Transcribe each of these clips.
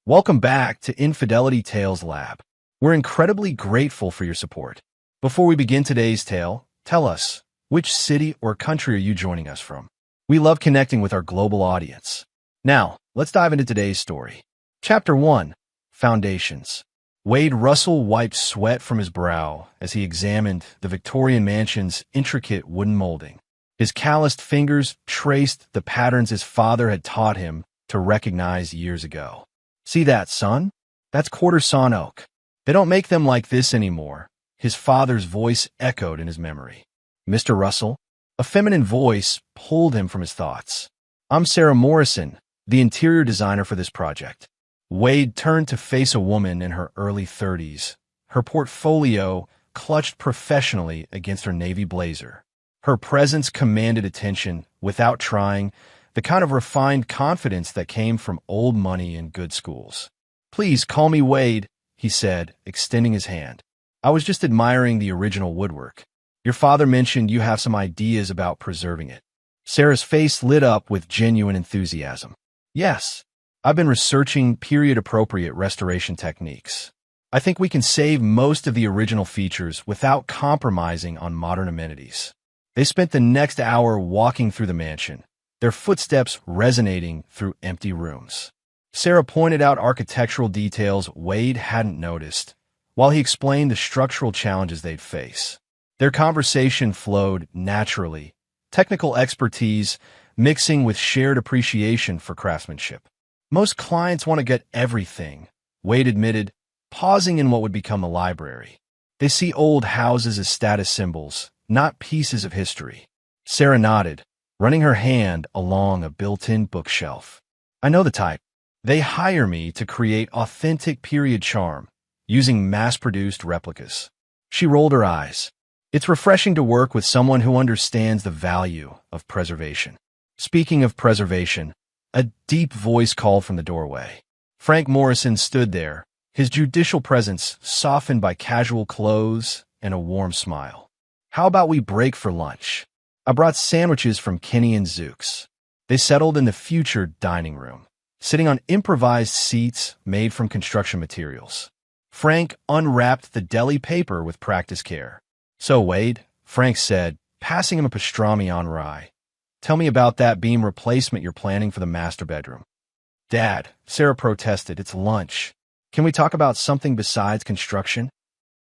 Welcome back to Infidelity Tales Lab. We're incredibly grateful for your support. Before we begin today's tale, tell us, which city or country are you joining us from? We love connecting with our global audience. Now, let's dive into today's story. Chapter 1, Foundations. Wade Russell wiped sweat from his brow as he examined the Victorian mansion's intricate wooden molding. His calloused fingers traced the patterns his father had taught him to recognize years ago. See that, son? That's quarter sawn oak. They don't make them like this anymore. His father's voice echoed in his memory. Mr. Russell? A feminine voice pulled him from his thoughts. I'm Sarah Morrison, the interior designer for this project. Wade turned to face a woman in her early 30s, her portfolio clutched professionally against her navy blazer. Her presence commanded attention without trying, the kind of refined confidence that came from old money and good schools. Please call me Wade, he said, extending his hand. I was just admiring the original woodwork. Your father mentioned you have some ideas about preserving it. Sarah's face lit up with genuine enthusiasm. Yes, I've been researching period-appropriate restoration techniques. I think we can save most of the original features without compromising on modern amenities. They spent the next hour walking through the mansion, their footsteps resonating through empty rooms. Sarah pointed out architectural details Wade hadn't noticed, while he explained the structural challenges they'd face. Their conversation flowed naturally, technical expertise mixing with shared appreciation for craftsmanship. Most clients want to get everything, Wade admitted, pausing in what would become a library. They see old houses as status symbols, not pieces of history. Sarah nodded, running her hand along a built-in bookshelf. I know the type. They hire me to create authentic period charm, using mass-produced replicas. She rolled her eyes. It's refreshing to work with someone who understands the value of preservation. Speaking of preservation, a deep voice called from the doorway. Frank Morrison stood there, his judicial presence softened by casual clothes and a warm smile. How about we break for lunch? I brought sandwiches from Kenny and Zook's. They settled in the future dining room, sitting on improvised seats made from construction materials. Frank unwrapped the deli paper with practiced care. So, Wade, Frank said, passing him a pastrami on rye. Tell me about that beam replacement you're planning for the master bedroom. Dad, Sarah protested, it's lunch. Can we talk about something besides construction?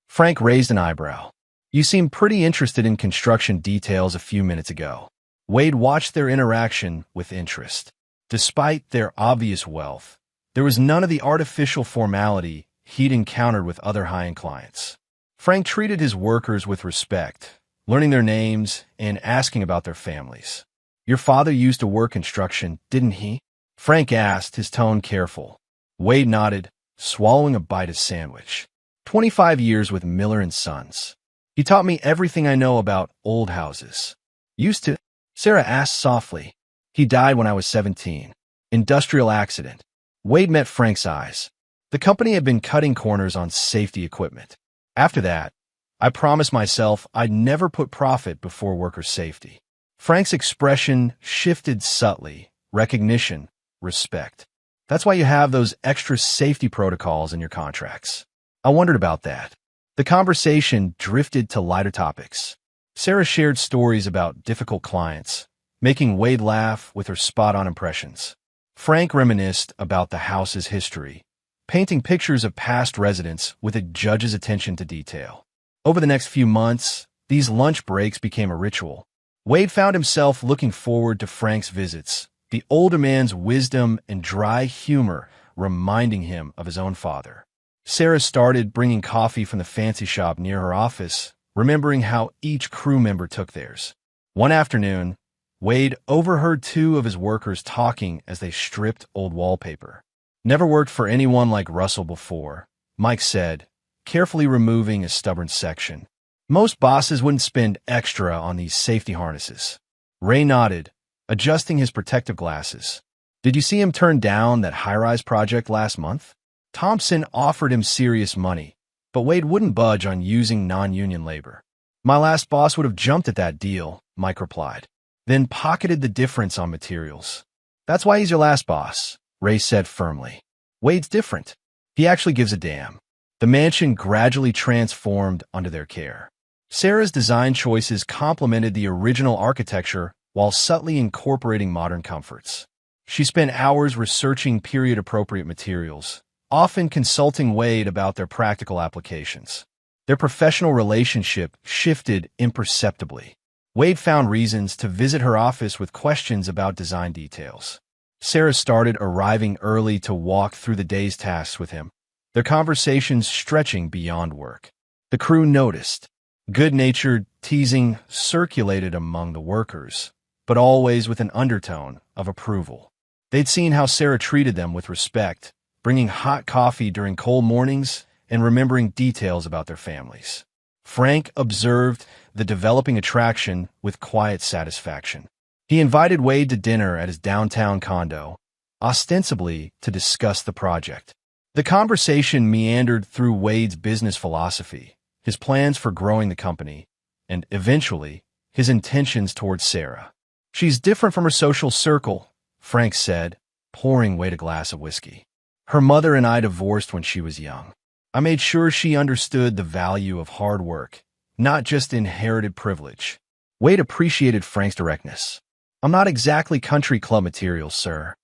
Frank raised an eyebrow. You seemed pretty interested in construction details a few minutes ago. Wade watched their interaction with interest. Despite their obvious wealth, there was none of the artificial formality he'd encountered with other high-end clients. Frank treated his workers with respect, learning their names and asking about their families. Your father used to work construction, didn't he? Frank asked, his tone careful. Wade nodded, swallowing a bite of sandwich. 25 years with Miller and Sons. He taught me everything I know about old houses. Used to? Sarah asked softly. He died when I was 17. Industrial accident. Wade met Frank's eyes. The company had been cutting corners on safety equipment. After that, I promised myself I'd never put profit before worker safety. Frank's expression shifted subtly. Recognition, respect. That's why you have those extra safety protocols in your contracts. I wondered about that. The conversation drifted to lighter topics. Sarah shared stories about difficult clients, making Wade laugh with her spot-on impressions. Frank reminisced about the house's history, painting pictures of past residents with a judge's attention to detail. Over the next few months, these lunch breaks became a ritual. Wade found himself looking forward to Frank's visits, the older man's wisdom and dry humor reminding him of his own father. Sarah started bringing coffee from the fancy shop near her office, remembering how each crew member took theirs. One afternoon, Wade overheard two of his workers talking as they stripped old wallpaper. Never worked for anyone like Russell before, Mike said, carefully removing a stubborn section. Most bosses wouldn't spend extra on these safety harnesses. Ray nodded, adjusting his protective glasses. Did you see him turn down that high-rise project last month? Thompson offered him serious money, but Wade wouldn't budge on using non-union labor. My last boss would have jumped at that deal, Mike replied, then pocketed the difference on materials. That's why he's your last boss, Ray said firmly. Wade's different. He actually gives a damn. The mansion gradually transformed under their care. Sarah's design choices complemented the original architecture while subtly incorporating modern comforts. She spent hours researching period-appropriate materials, often consulting Wade about their practical applications. Their professional relationship shifted imperceptibly. Wade found reasons to visit her office with questions about design details. Sarah started arriving early to walk through the day's tasks with him, their conversations stretching beyond work. The crew noticed. Good-natured teasing circulated among the workers, but always with an undertone of approval. They'd seen how Sarah treated them with respect, bringing hot coffee during cold mornings and remembering details about their families. Frank observed the developing attraction with quiet satisfaction. He invited Wade to dinner at his downtown condo, ostensibly to discuss the project. The conversation meandered through Wade's business philosophy, his plans for growing the company, and, eventually, his intentions towards Sarah. "She's different from her social circle," Frank said, pouring Wade a glass of whiskey. "Her mother and I divorced when she was young. I made sure she understood the value of hard work, not just inherited privilege." Wade appreciated Frank's directness. "I'm not exactly country club material, sir."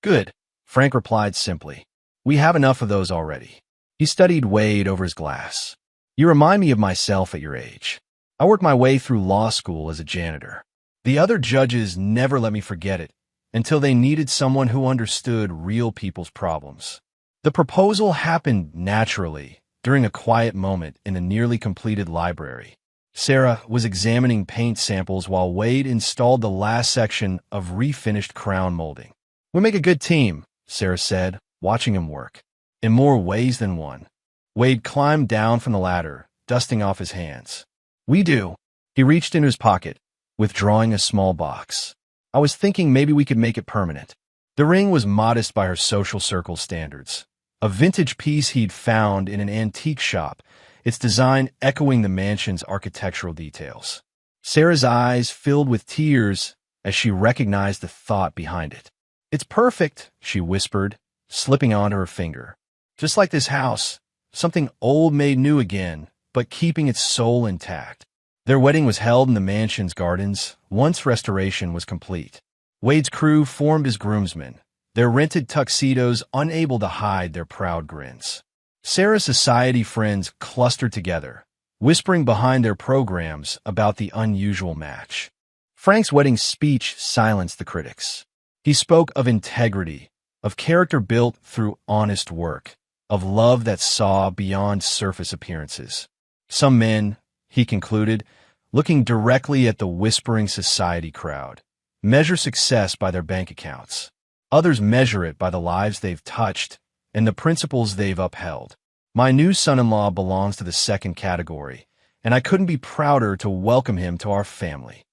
"Good," Frank replied simply. "We have enough of those already." He studied Wade over his glass. "You remind me of myself at your age. I worked my way through law school as a janitor. The other judges never let me forget it until they needed someone who understood real people's problems." The proposal happened naturally during a quiet moment in the nearly completed library. Sarah was examining paint samples while Wade installed the last section of refinished crown molding. "We make a good team," Sarah said, watching him work. "In more ways than one." Wade climbed down from the ladder, dusting off his hands. "We do." He reached into his pocket, withdrawing a small box. "I was thinking maybe we could make it permanent." The ring was modest by her social circle standards. A vintage piece he'd found in an antique shop, its design echoing the mansion's architectural details. Sarah's eyes filled with tears as she recognized the thought behind it. "It's perfect," she whispered, slipping onto her finger. "Just like this house. Something old made new again, but keeping its soul intact." Their wedding was held in the mansion's gardens once restoration was complete. Wade's crew formed as groomsmen, their rented tuxedos unable to hide their proud grins. Sarah's society friends clustered together, whispering behind their programs about the unusual match. Frank's wedding speech silenced the critics. He spoke of integrity, of character built through honest work, of love that saw beyond surface appearances. "Some men," he concluded, looking directly at the whispering society crowd, "measure success by their bank accounts. Others measure it by the lives they've touched and the principles they've upheld. My new son-in-law belongs to the second category, and I couldn't be prouder to welcome him to our family."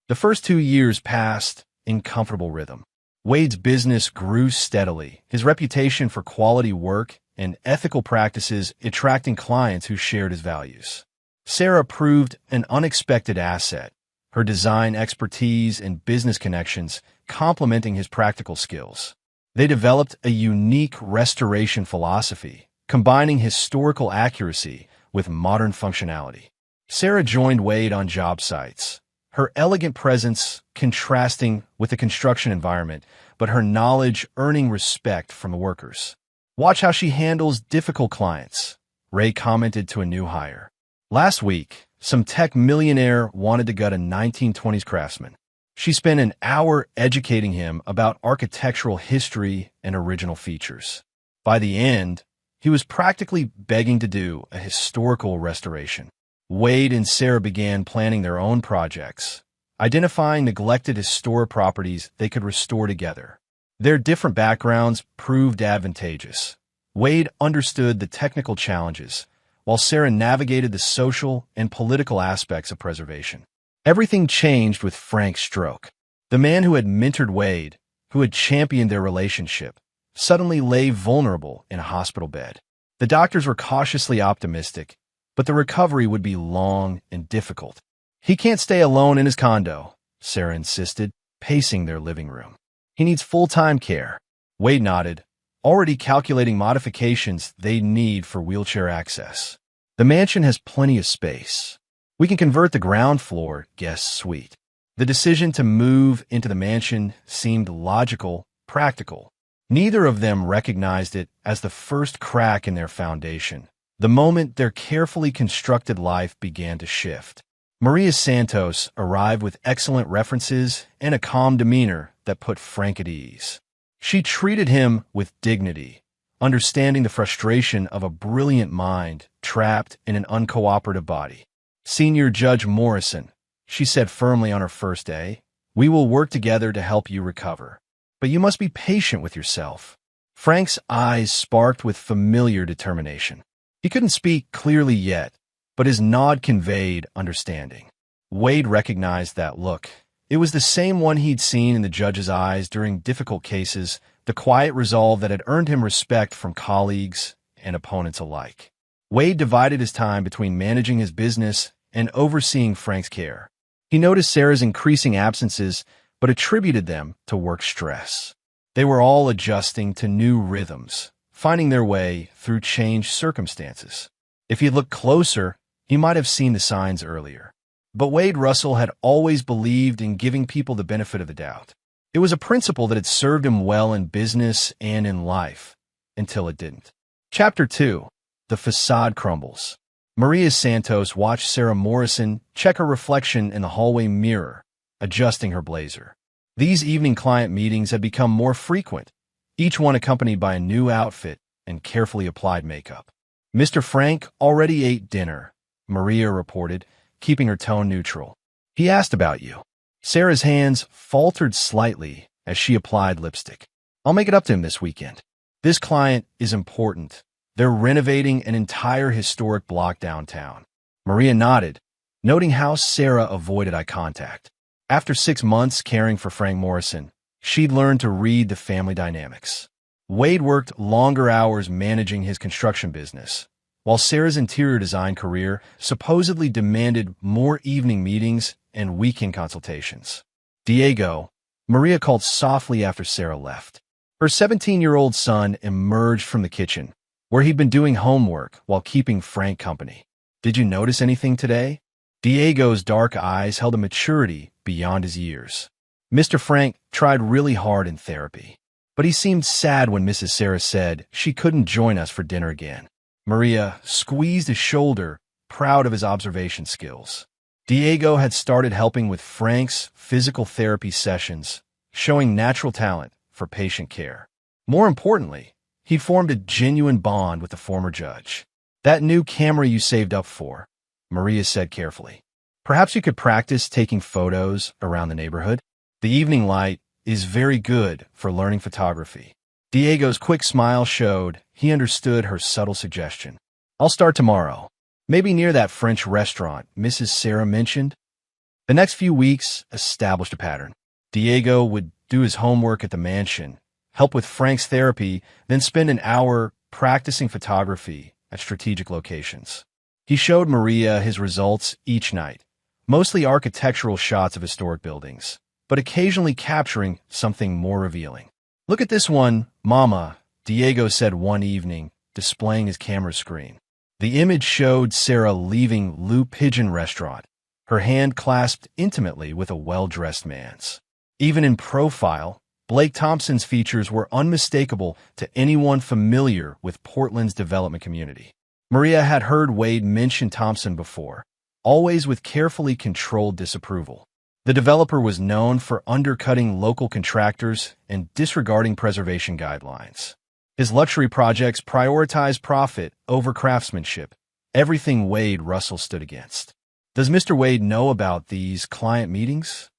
The first 2 years passed in comfortable rhythm. Wade's business grew steadily, his reputation for quality work and ethical practices attracting clients who shared his values. Sarah proved an unexpected asset, her design expertise and business connections complementing his practical skills. They developed a unique restoration philosophy, combining historical accuracy with modern functionality. Sarah joined Wade on job sites, her elegant presence contrasting with the construction environment, but her knowledge earning respect from the workers. "Watch how she handles difficult clients," Ray commented to a new hire. "Last week, some tech millionaire wanted to gut a 1920s craftsman. She spent an hour educating him about architectural history and original features. By the end, he was practically begging to do a historical restoration." Wade and Sarah began planning their own projects, identifying neglected historic properties they could restore together. Their different backgrounds proved advantageous. Wade understood the technical challenges, while Sarah navigated the social and political aspects of preservation. Everything changed with Frank's stroke. The man who had mentored Wade, who had championed their relationship, suddenly lay vulnerable in a hospital bed. The doctors were cautiously optimistic, but the recovery would be long and difficult. "He can't stay alone in his condo," Sarah insisted, pacing their living room. "He needs full-time care." Wade nodded, already calculating modifications they need for wheelchair access. The mansion has plenty of space. We can convert the ground floor guest suite. The decision to move into the mansion seemed logical, practical. Neither of them recognized it as the first crack in their foundation, the moment their carefully constructed life began to shift. Maria Santos arrived with excellent references and a calm demeanor that put Frank at ease. She treated him with dignity, understanding the frustration of a brilliant mind trapped in an uncooperative body. "Senior Judge Morrison," she said firmly on her first day, "we will work together to help you recover. But you must be patient with yourself." Frank's eyes sparked with familiar determination. He couldn't speak clearly yet, but his nod conveyed understanding. Wade recognized that look. It was the same one he'd seen in the judge's eyes during difficult cases, the quiet resolve that had earned him respect from colleagues and opponents alike. Wade divided his time between managing his business and overseeing Frank's care. He noticed Sarah's increasing absences, but attributed them to work stress. They were all adjusting to new rhythms, finding their way through changed circumstances. If he had looked closer, he might have seen the signs earlier. But Wade Russell had always believed in giving people the benefit of the doubt. It was a principle that had served him well in business and in life, until it didn't. Chapter 2. The Facade Crumbles. Maria Santos watched Sarah Morrison check her reflection in the hallway mirror, adjusting her blazer. These evening client meetings had become more frequent, each one accompanied by a new outfit and carefully applied makeup. "Mr. Frank already ate dinner," Maria reported, keeping her tone neutral. "He asked about you." Sarah's hands faltered slightly as she applied lipstick. "I'll make it up to him this weekend. This client is important. They're renovating an entire historic block downtown." Maria nodded, noting how Sarah avoided eye contact. After 6 months caring for Frank Morrison, she'd learned to read the family dynamics. Wade worked longer hours managing his construction business, while Sarah's interior design career supposedly demanded more evening meetings and weekend consultations. "Diego," Maria called softly after Sarah left. Her 17-year-old son emerged from the kitchen, where he'd been doing homework while keeping Frank company. "Did you notice anything today?" Diego's dark eyes held a maturity beyond his years. "Mr. Frank tried really hard in therapy, but he seemed sad when Mrs. Sarah said she couldn't join us for dinner again." Maria squeezed his shoulder, proud of his observation skills. Diego had started helping with Frank's physical therapy sessions, showing natural talent for patient care. More importantly, he formed a genuine bond with the former judge. "That new camera you saved up for," Maria said carefully. "Perhaps you could practice taking photos around the neighborhood. The evening light is very good for learning photography." Diego's quick smile showed he understood her subtle suggestion. "I'll start tomorrow. Maybe near that French restaurant Mrs. Sarah mentioned." The next few weeks established a pattern. Diego would do his homework at the mansion, help with Frank's therapy, then spend an hour practicing photography at strategic locations. He showed Maria his results each night, mostly architectural shots of historic buildings, but occasionally capturing something more revealing. "Look at this one, Mama," Diego said one evening, displaying his camera screen. The image showed Sarah leaving Lou Pigeon Restaurant, her hand clasped intimately with a well-dressed man's. Even in profile, Blake Thompson's features were unmistakable to anyone familiar with Portland's development community. Maria had heard Wade mention Thompson before, always with carefully controlled disapproval. The developer was known for undercutting local contractors and disregarding preservation guidelines. His luxury projects prioritized profit over craftsmanship, everything Wade Russell stood against. "Does Mr. Wade know about these client meetings?"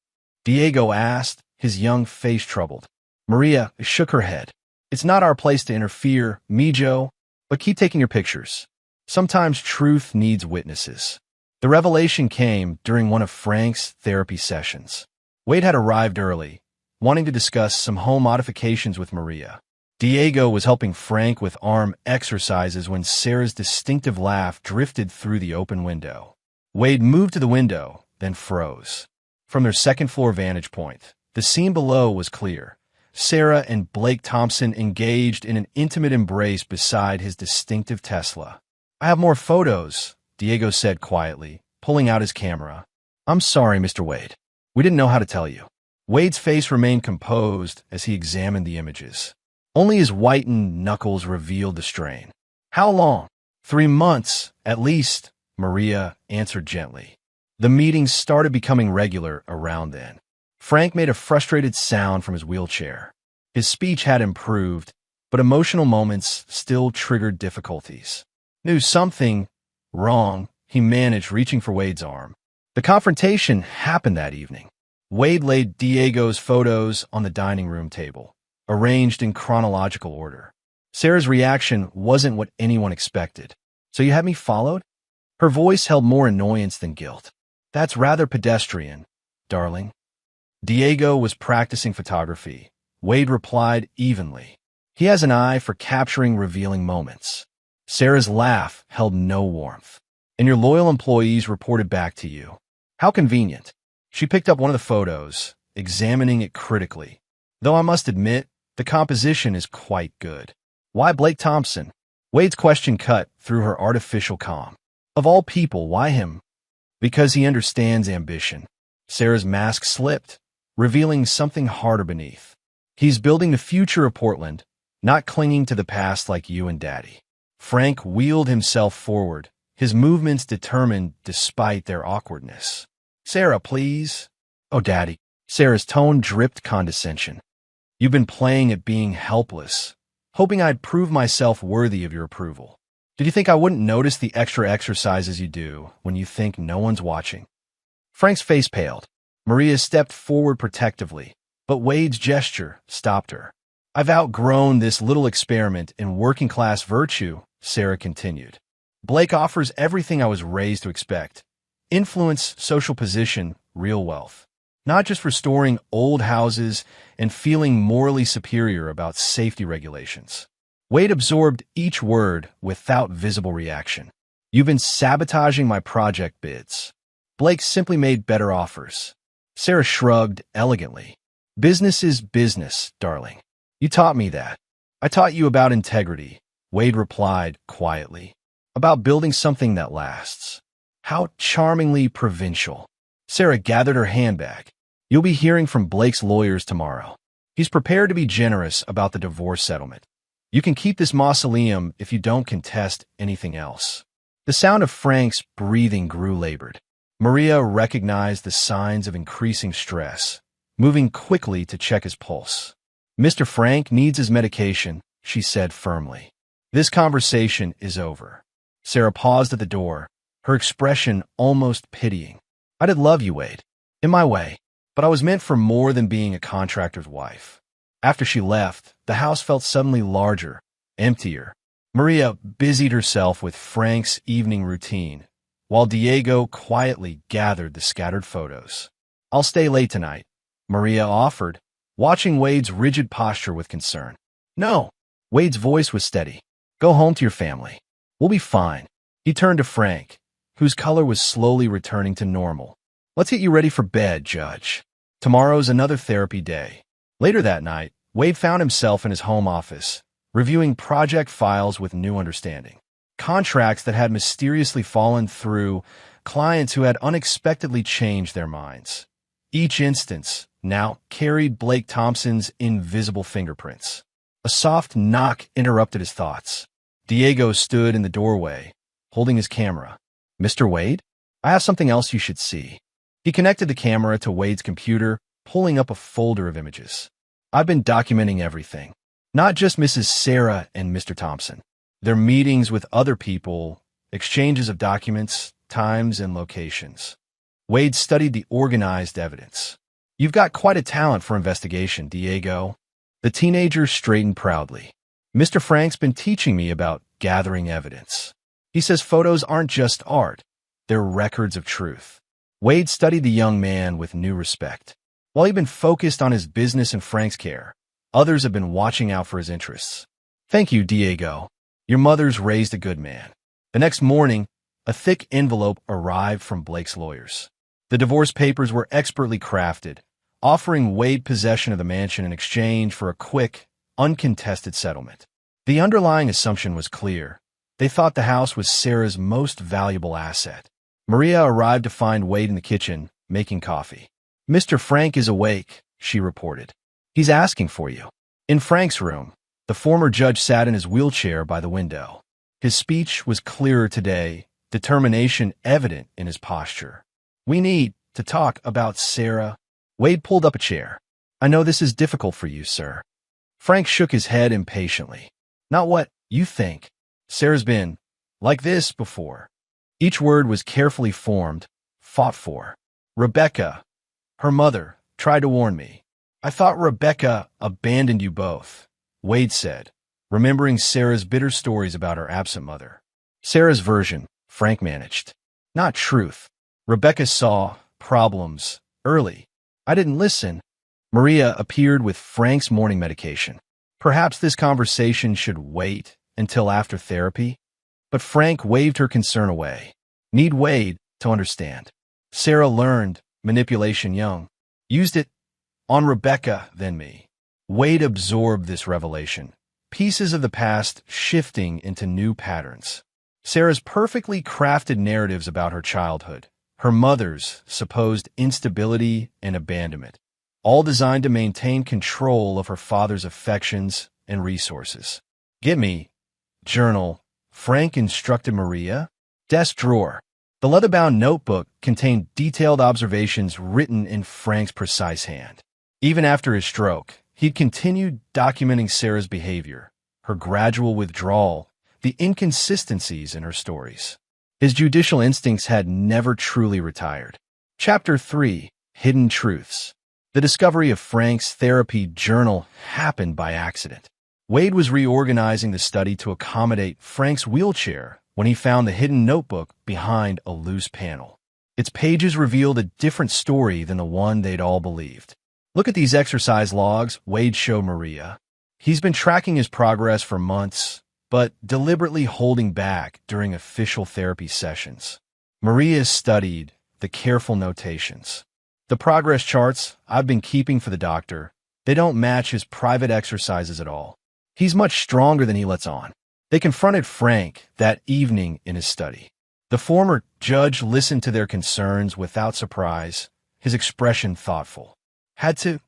Diego asked, his young face troubled. Maria shook her head. "It's not our place to interfere, Mijo, but keep taking your pictures. Sometimes truth needs witnesses." The revelation came during one of Frank's therapy sessions. Wade had arrived early, wanting to discuss some home modifications with Maria. Diego was helping Frank with arm exercises when Sarah's distinctive laugh drifted through the open window. Wade moved to the window, then froze. From their second-floor vantage point, the scene below was clear. Sarah and Blake Thompson engaged in an intimate embrace beside his distinctive Tesla. "I have more photos," Diego said quietly, pulling out his camera. "I'm sorry, Mr. Wade. We didn't know how to tell you." Wade's face remained composed as he examined the images. Only his whitened knuckles revealed the strain. "How long?" "3 months, at least," Maria answered gently. The meetings started becoming regular around then. Frank made a frustrated sound from his wheelchair. His speech had improved, but emotional moments still triggered difficulties. "Knew something wrong," he managed, reaching for Wade's arm. The confrontation happened that evening. Wade laid Diego's photos on the dining room table, arranged in chronological order. Sarah's reaction wasn't what anyone expected. "So you had me followed?" Her voice held more annoyance than guilt. "That's rather pedestrian, darling." Diego was practicing photography. Wade replied evenly. "He has an eye for capturing revealing moments." Sarah's laugh held no warmth. "And your loyal employees reported back to you. How convenient." She picked up one of the photos, examining it critically. "Though I must admit, the composition is quite good." "Why Blake Thompson?" Wade's question cut through her artificial calm. "Of all people, why him?" "Because he understands ambition." Sarah's mask slipped, revealing something harder beneath. "He's building the future of Portland, not clinging to the past like you and Daddy." Frank wheeled himself forward, his movements determined despite their awkwardness. "Sarah, please." "Oh, Daddy." Sarah's tone dripped condescension. "You've been playing at being helpless, hoping I'd prove myself worthy of your approval. Did you think I wouldn't notice the extra exercises you do when you think no one's watching?" Frank's face paled. Maria stepped forward protectively, but Wade's gesture stopped her. "I've outgrown this little experiment in working-class virtue," Sarah continued. "Blake offers everything I was raised to expect. Influence, social position, real wealth. Not just for storing old houses and feeling morally superior about safety regulations." Wade absorbed each word without visible reaction. "You've been sabotaging my project bids." Blake simply made better offers. Sarah shrugged elegantly. "Business is business, darling. You taught me that." "I taught you about integrity," Wade replied quietly. "About building something that lasts." How charmingly provincial. Sarah gathered her handbag. "You'll be hearing from Blake's lawyers tomorrow. He's prepared to be generous about the divorce settlement. You can keep this mausoleum if you don't contest anything else." The sound of Frank's breathing grew labored. Maria recognized the signs of increasing stress, moving quickly to check his pulse. "Mr. Frank needs his medication," she said firmly. "This conversation is over." Sarah paused at the door, her expression almost pitying. "I did love you, Wade, in my way, but I was meant for more than being a contractor's wife." After she left, the house felt suddenly larger, emptier. Maria busied herself with Frank's evening routine, while Diego quietly gathered the scattered photos. "I'll stay late tonight," Maria offered, watching Wade's rigid posture with concern. "No." Wade's voice was steady. "Go home to your family. We'll be fine." He turned to Frank, whose color was slowly returning to normal. "Let's get you ready for bed, Judge. Tomorrow's another therapy day." Later that night, Wade found himself in his home office, reviewing project files with new understanding. Contracts that had mysteriously fallen through, clients who had unexpectedly changed their minds. Each instance now carried Blake Thompson's invisible fingerprints. A soft knock interrupted his thoughts. Diego stood in the doorway, holding his camera. "Mr. Wade, I have something else you should see." He connected the camera to Wade's computer, pulling up a folder of images. "I've been documenting everything. Not just Mrs. Sarah and Mr. Thompson. Their meetings with other people, exchanges of documents, times and locations." Wade studied the organized evidence. "You've got quite a talent for investigation, Diego." The teenager straightened proudly. "Mr. Frank's been teaching me about gathering evidence. He says photos aren't just art, they're records of truth." Wade studied the young man with new respect. While he'd been focused on his business and Frank's care, others have been watching out for his interests. "Thank you, Diego. Your mother's raised a good man." The next morning, a thick envelope arrived from Blake's lawyers. The divorce papers were expertly crafted, offering Wade possession of the mansion in exchange for a quick, uncontested settlement. The underlying assumption was clear. They thought the house was Sarah's most valuable asset. Maria arrived to find Wade in the kitchen, making coffee. "Mr. Frank is awake," she reported. "He's asking for you." In Frank's room, the former judge sat in his wheelchair by the window. His speech was clearer today, determination evident in his posture. "We need to talk about Sarah." Wade pulled up a chair. "I know this is difficult for you, sir." Frank shook his head impatiently. "Not what you think. Sarah's been like this before." Each word was carefully formed, fought for. "Rebecca, her mother, tried to warn me." "I thought Rebecca abandoned you both," Wade said, remembering Sarah's bitter stories about her absent mother. "Sarah's version," Frank managed. "Not truth. Rebecca saw problems early. I didn't listen." Maria appeared with Frank's morning medication. "Perhaps this conversation should wait until after therapy?" But Frank waved her concern away. "Need Wade to understand. Sarah learned manipulation young. Used it on Rebecca, then me." Wade absorbed this revelation, pieces of the past shifting into new patterns. Sarah's perfectly crafted narratives about her childhood, her mother's supposed instability and abandonment, all designed to maintain control of her father's affections and resources. "Get me journal," Frank instructed Maria. Desk drawer. The leather-bound notebook contained detailed observations written in Frank's precise hand. Even after his stroke, he'd continued documenting Sarah's behavior, her gradual withdrawal, the inconsistencies in her stories. His judicial instincts had never truly retired. Chapter 3: Hidden Truths. The discovery of Frank's therapy journal happened by accident. Wade was reorganizing the study to accommodate Frank's wheelchair when he found the hidden notebook behind a loose panel. Its pages revealed a different story than the one they'd all believed. "Look at these exercise logs," Wade showed Maria. He's been tracking his progress for months, but deliberately holding back during official therapy sessions. Maria studied the careful notations. "The progress charts I've been keeping for the doctor, they don't match his private exercises at all. He's much stronger than he lets on." They confronted Frank that evening in his study. The former judge listened to their concerns without surprise, his expression thoughtful. "Had to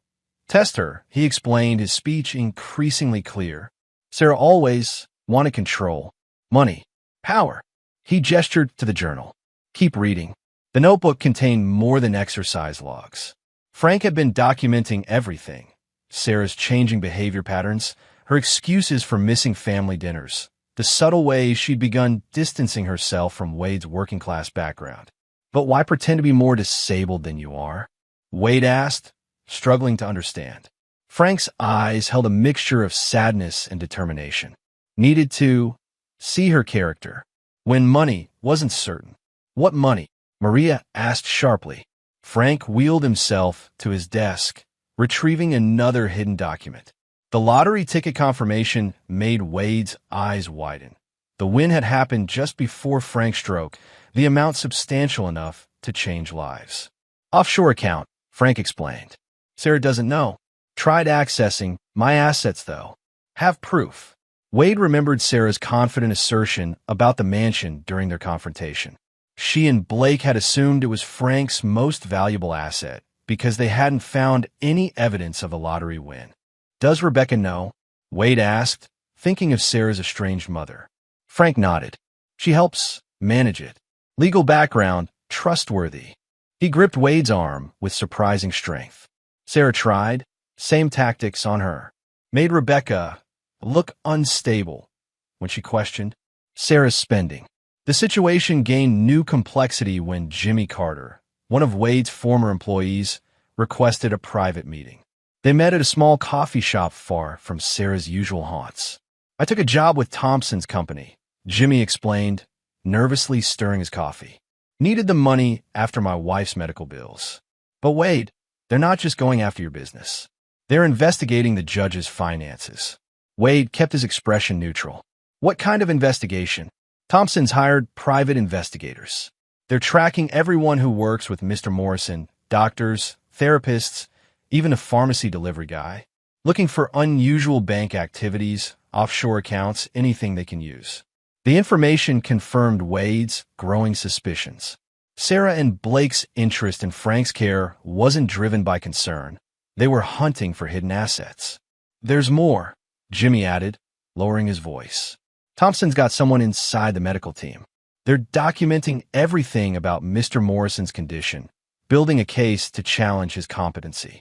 test her," he explained, his speech increasingly clear. "Sarah always wanted control, money, power." He gestured to the journal. "Keep reading." The notebook contained more than exercise logs. Frank had been documenting everything: Sarah's changing behavior patterns, her excuses for missing family dinners, the subtle ways she'd begun distancing herself from Wade's working-class background. "But why pretend to be more disabled than you are?" Wade asked, struggling to understand. Frank's eyes held a mixture of sadness and determination. "Needed to see her character when money wasn't certain." "What money?" Maria asked sharply. Frank wheeled himself to his desk, retrieving another hidden document. The lottery ticket confirmation made Wade's eyes widen. The win had happened just before Frank's stroke, the amount substantial enough to change lives. "Offshore account," Frank explained. "Sarah doesn't know. Tried accessing my assets, though. Have proof." Wade remembered Sarah's confident assertion about the mansion during their confrontation. She and Blake had assumed it was Frank's most valuable asset because they hadn't found any evidence of a lottery win. "Does Rebecca know?" Wade asked, thinking of Sarah's estranged mother. Frank nodded. "She helps manage it. Legal background, trustworthy." He gripped Wade's arm with surprising strength. "Sarah tried. Same tactics on her. Made Rebecca look unstable when she questioned Sarah's spending." The situation gained new complexity when Jimmy Carter, one of Wade's former employees, requested a private meeting. They met at a small coffee shop far from Sarah's usual haunts. "I took a job with Thompson's company," Jimmy explained, nervously stirring his coffee. "Needed the money after my wife's medical bills." "But Wade, they're not just going after your business. They're investigating the judge's finances." Wade kept his expression neutral. "What kind of investigation?" "Thompson's hired private investigators. They're tracking everyone who works with Mr. Morrison, doctors, therapists, even a pharmacy delivery guy, looking for unusual bank activities, offshore accounts, anything they can use. The information confirmed Wade's growing suspicions. Sarah and Blake's interest in Frank's care wasn't driven by concern. They were hunting for hidden assets. "There's more," Jimmy added, lowering his voice. "Thompson's got someone inside the medical team. They're documenting everything about Mr. Morrison's condition, building a case to challenge his competency."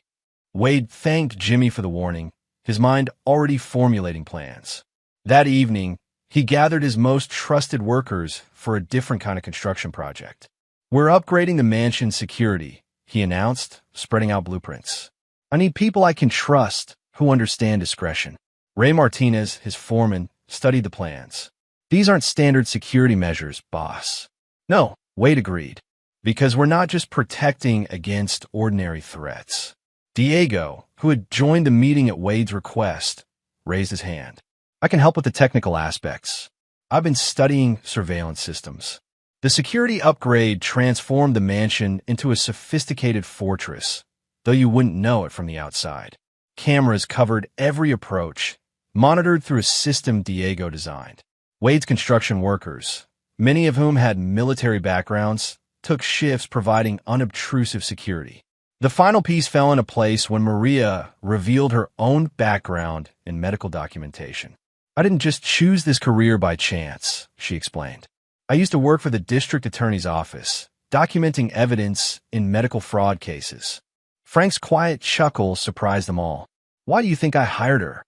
Wade thanked Jimmy for the warning, his mind already formulating plans. That evening, he gathered his most trusted workers for a different kind of construction project. "We're upgrading the mansion's security," he announced, spreading out blueprints. "I need people I can trust who understand discretion." Ray Martinez, his foreman, studied the plans. "These aren't standard security measures, boss." "No," Wade agreed, "because we're not just protecting against ordinary threats." Diego, who had joined the meeting at Wade's request, raised his hand. "I can help with the technical aspects. I've been studying surveillance systems." The security upgrade transformed the mansion into a sophisticated fortress, though you wouldn't know it from the outside. Cameras covered every approach, monitored through a system Diego designed. Wade's construction workers, many of whom had military backgrounds, took shifts providing unobtrusive security. The final piece fell into place when Maria revealed her own background in medical documentation. "I didn't just choose this career by chance," she explained. "I used to work for the district attorney's office, documenting evidence in medical fraud cases." Frank's quiet chuckle surprised them all. "Why do you think I hired her?"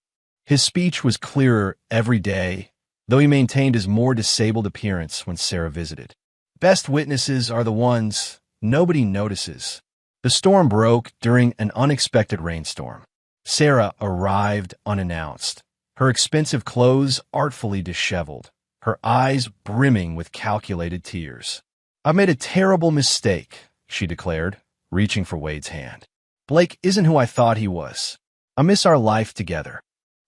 His speech was clearer every day, though he maintained his more disabled appearance when Sarah visited. "Best witnesses are the ones nobody notices." The storm broke during an unexpected rainstorm. Sarah arrived unannounced, her expensive clothes artfully disheveled, her eyes brimming with calculated tears. "I made a terrible mistake," she declared, reaching for Wade's hand. "Blake isn't who I thought he was. I miss our life together."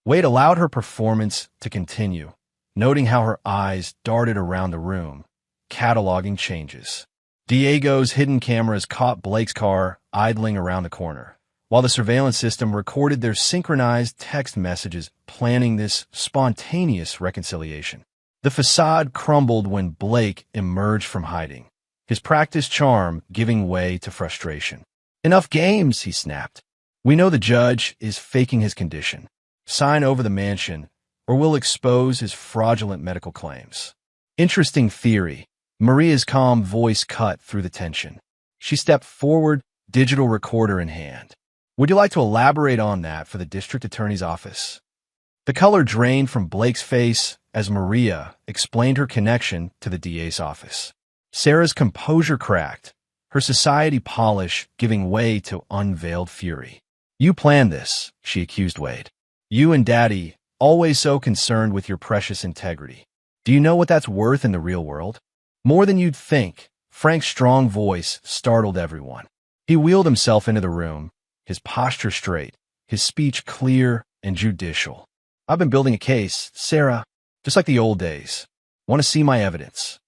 Wade allowed her performance to continue, noting how her eyes darted around the room, cataloging changes. Diego's hidden cameras caught Blake's car idling around the corner, while the surveillance system recorded their synchronized text messages, planning this spontaneous reconciliation. The facade crumbled when Blake emerged from hiding, his practiced charm giving way to frustration. "Enough games," he snapped. "We know the judge is faking his condition. Sign over the mansion, or we'll expose his fraudulent medical claims." "Interesting theory." Maria's calm voice cut through the tension. She stepped forward, digital recorder in hand. "Would you like to elaborate on that for the district attorney's office?" The color drained from Blake's face as Maria explained her connection to the DA's office. Sarah's composure cracked, her society polish giving way to unveiled fury. "You planned this," she accused Wade. "You and Daddy, always so concerned with your precious integrity. Do you know what that's worth in the real world?" "More than you'd think." Frank's strong voice startled everyone. He wheeled himself into the room, his posture straight, his speech clear and judicial. "I've been building a case, Sarah, just like the old days. Want to see my evidence?"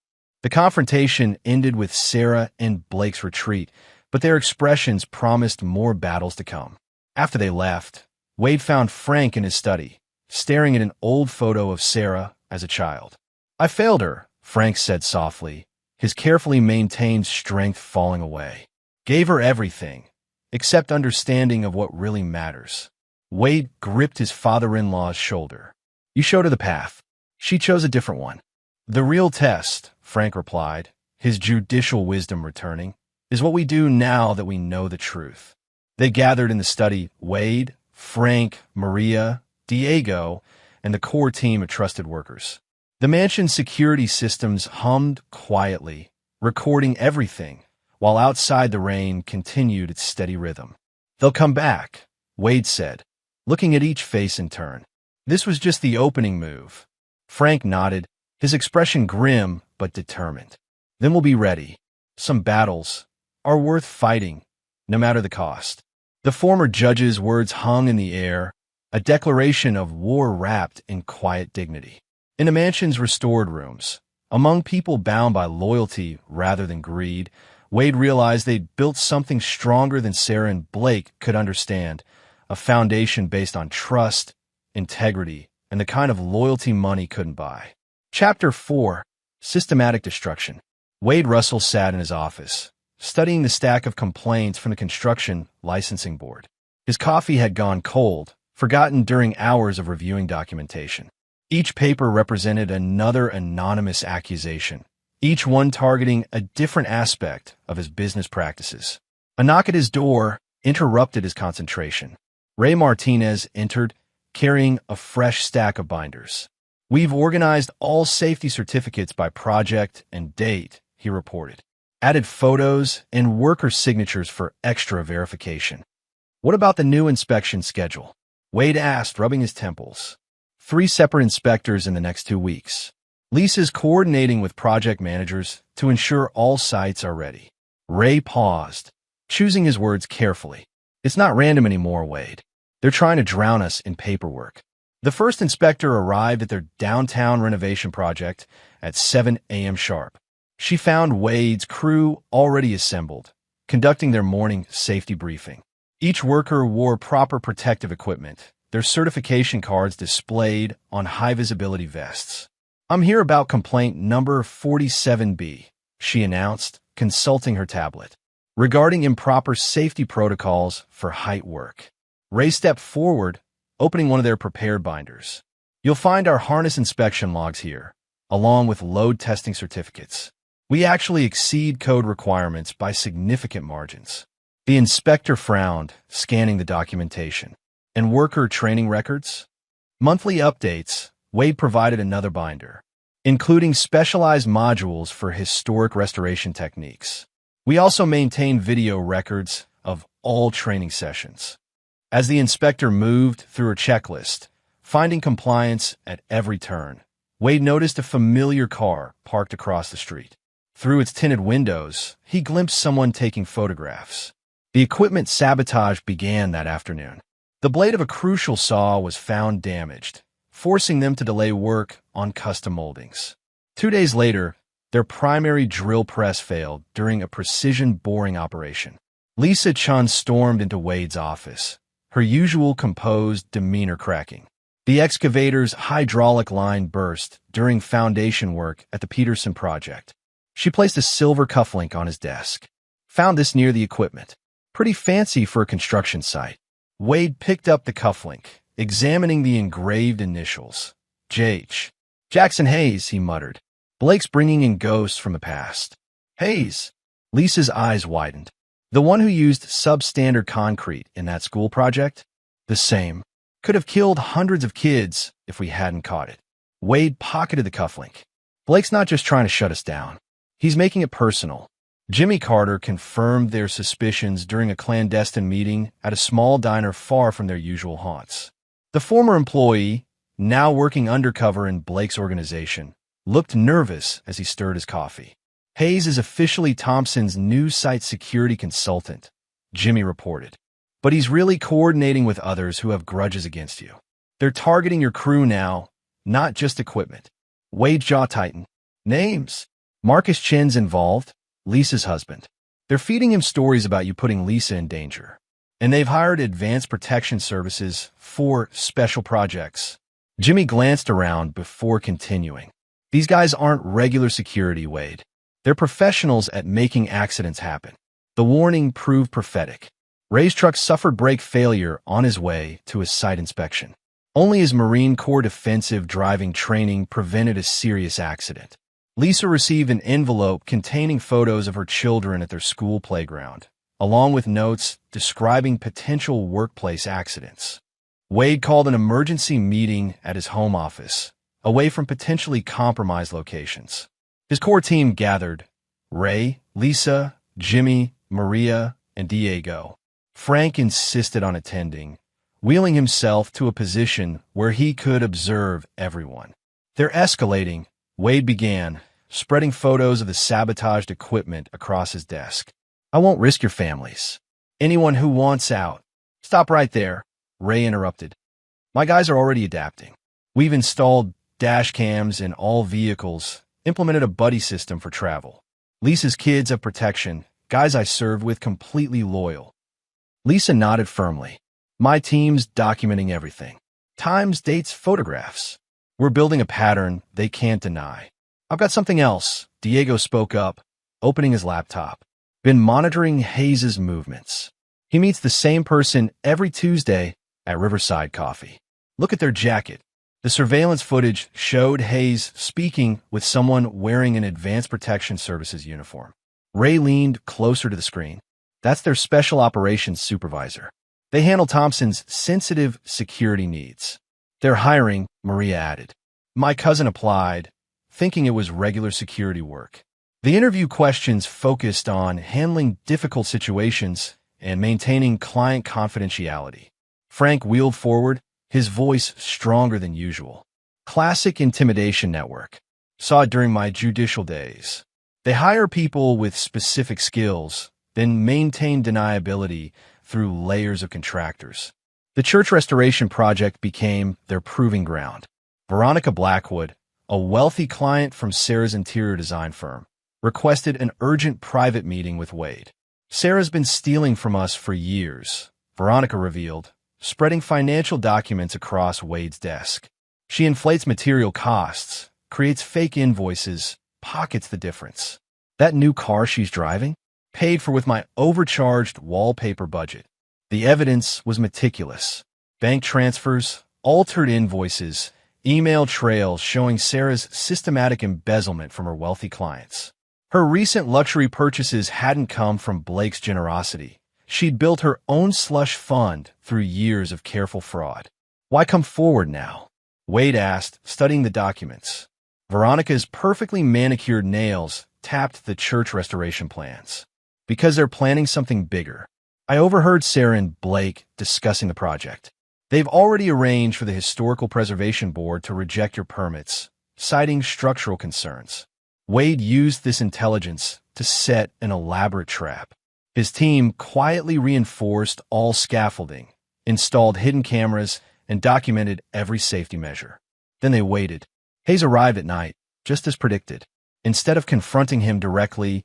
The confrontation ended with Sarah and Blake's retreat, but their expressions promised more battles to come. After they left, Wade found Frank in his study, staring at an old photo of Sarah as a child. "I failed her," Frank said softly, his carefully maintained strength falling away. "Gave her everything, except understanding of what really matters." Wade gripped his father-in-law's shoulder. "You showed her the path. She chose a different one." "The real test," Frank replied, his judicial wisdom returning, "is what we do now that we know the truth." They gathered in the study, Wade, Frank, Maria, Diego, and the core team of trusted workers. The mansion's security systems hummed quietly, recording everything, while outside the rain continued its steady rhythm. "They'll come back," Wade said, looking at each face in turn. "This was just the opening move." Frank nodded, his expression grim but determined. "Then we'll be ready. Some battles are worth fighting, no matter the cost." The former judge's words hung in the air, a declaration of war wrapped in quiet dignity. In the mansion's restored rooms, among people bound by loyalty rather than greed, Wade realized they'd built something stronger than Sarah and Blake could understand, a foundation based on trust, integrity, and the kind of loyalty money couldn't buy. Chapter 4: Systematic Destruction. Wade Russell sat in his office, studying the stack of complaints from the Construction Licensing Board. His coffee had gone cold, forgotten during hours of reviewing documentation. Each paper represented another anonymous accusation, each one targeting a different aspect of his business practices. A knock at his door interrupted his concentration. Ray Martinez entered, carrying a fresh stack of binders. "We've organized all safety certificates by project and date," he reported. "Added photos and worker signatures for extra verification." "What about the new inspection schedule?" Wade asked, rubbing his temples. 3 separate inspectors in the next 2 weeks. Lisa's coordinating with project managers to ensure all sites are ready. Ray paused, choosing his words carefully. "It's not random anymore, Wade. They're trying to drown us in paperwork." The first inspector arrived at their downtown renovation project at 7 a.m. sharp. She found Wade's crew already assembled, conducting their morning safety briefing. Each worker wore proper protective equipment, their certification cards displayed on high-visibility vests. "I'm here about complaint number 47B, she announced, consulting her tablet, "regarding improper safety protocols for height work." Ray stepped forward, opening one of their prepared binders. "You'll find our harness inspection logs here, along with load testing certificates. We actually exceed code requirements by significant margins." The inspector frowned, scanning the documentation. "And worker training records?" "Monthly updates," Wade provided another binder, "including specialized modules for historic restoration techniques. We also maintain video records of all training sessions." As the inspector moved through her checklist, finding compliance at every turn, Wade noticed a familiar car parked across the street. Through its tinted windows, he glimpsed someone taking photographs. The equipment sabotage began that afternoon. The blade of a crucial saw was found damaged, forcing them to delay work on custom moldings. 2 days later, their primary drill press failed during a precision boring operation. Lisa Chun stormed into Wade's office, her usual composed demeanor cracking. The excavator's hydraulic line burst during foundation work at the Peterson project. She placed a silver cufflink on his desk. "Found this near the equipment. Pretty fancy for a construction site." Wade picked up the cufflink, examining the engraved initials. "J.H. Jackson Hayes," he muttered. "Blake's bringing in ghosts from the past." "Hayes?" Lisa's eyes widened. "The one who used substandard concrete in that school project?" "The same. Could have killed hundreds of kids if we hadn't caught it." Wade pocketed the cufflink. "Blake's not just trying to shut us down. He's making it personal." Jimmy Carter confirmed their suspicions during a clandestine meeting at a small diner far from their usual haunts. The former employee, now working undercover in Blake's organization, looked nervous as he stirred his coffee. "Hayes is officially Thompson's new site security consultant," Jimmy reported. "But he's really coordinating with others who have grudges against you. They're targeting your crew now, not just equipment." Wade's jaw tightened. "Names?" "Marcus Chin's involved, Lisa's husband. They're feeding him stories about you putting Lisa in danger. And they've hired advanced protection services for special projects." Jimmy glanced around before continuing. "These guys aren't regular security, Wade. They're professionals at making accidents happen." The warning proved prophetic. Ray's truck suffered brake failure on his way to his site inspection. Only his Marine Corps defensive driving training prevented a serious accident. Lisa received an envelope containing photos of her children at their school playground, along with notes describing potential workplace accidents. Wade called an emergency meeting at his home office, away from potentially compromised locations. His core team gathered: Ray, Lisa, Jimmy, Maria, and Diego. Frank insisted on attending, wheeling himself to a position where he could observe everyone. "They're escalating," Wade began, spreading photos of the sabotaged equipment across his desk. "I won't risk your families. Anyone who wants out." "Stop right there," Ray interrupted. "My guys are already adapting. We've installed dash cams in all vehicles, implemented a buddy system for travel. Lisa's kids have protection, Guys I served with completely loyal. Lisa nodded firmly. My team's documenting everything. Times, dates, photographs. We're building a pattern they can't deny. I've got something else, Diego spoke up, opening his laptop. Been monitoring Hayes's movements. He meets the same person every Tuesday at Riverside Coffee. Look at their jacket. The surveillance footage showed Hayes speaking with someone wearing an Advanced Protection Services uniform. Ray leaned closer to the screen. That's their Special Operations Supervisor. They handle Thompson's sensitive security needs. They're hiring, Maria added. My cousin applied, thinking it was regular security work. The interview questions focused on handling difficult situations and maintaining client confidentiality. Frank wheeled forward, his voice stronger than usual. Classic intimidation network. Saw it during my judicial days. They hire people with specific skills, then maintain deniability through layers of contractors. The church restoration project became their proving ground. Veronica Blackwood, a wealthy client from Sarah's interior design firm, requested an urgent private meeting with Wade. Sarah's been stealing from us for years, Veronica revealed, spreading financial documents across Wade's desk. She inflates material costs, creates fake invoices, pockets the difference. That new car she's driving? Paid for with my overcharged wallpaper budget. The evidence was meticulous. Bank transfers, altered invoices, email trails showing Sarah's systematic embezzlement from her wealthy clients. Her recent luxury purchases hadn't come from Blake's generosity. She'd built her own slush fund through years of careful fraud. Why come forward now? Wade asked, studying the documents. Veronica's perfectly manicured nails tapped the church restoration plans. Because they're planning something bigger. I overheard Sarah and Blake discussing the project. They've already arranged for the Historical Preservation Board to reject your permits, citing structural concerns. Wade used this intelligence to set an elaborate trap. His team quietly reinforced all scaffolding, installed hidden cameras, and documented every safety measure. Then they waited. Hayes arrived at night, just as predicted. Instead of confronting him directly,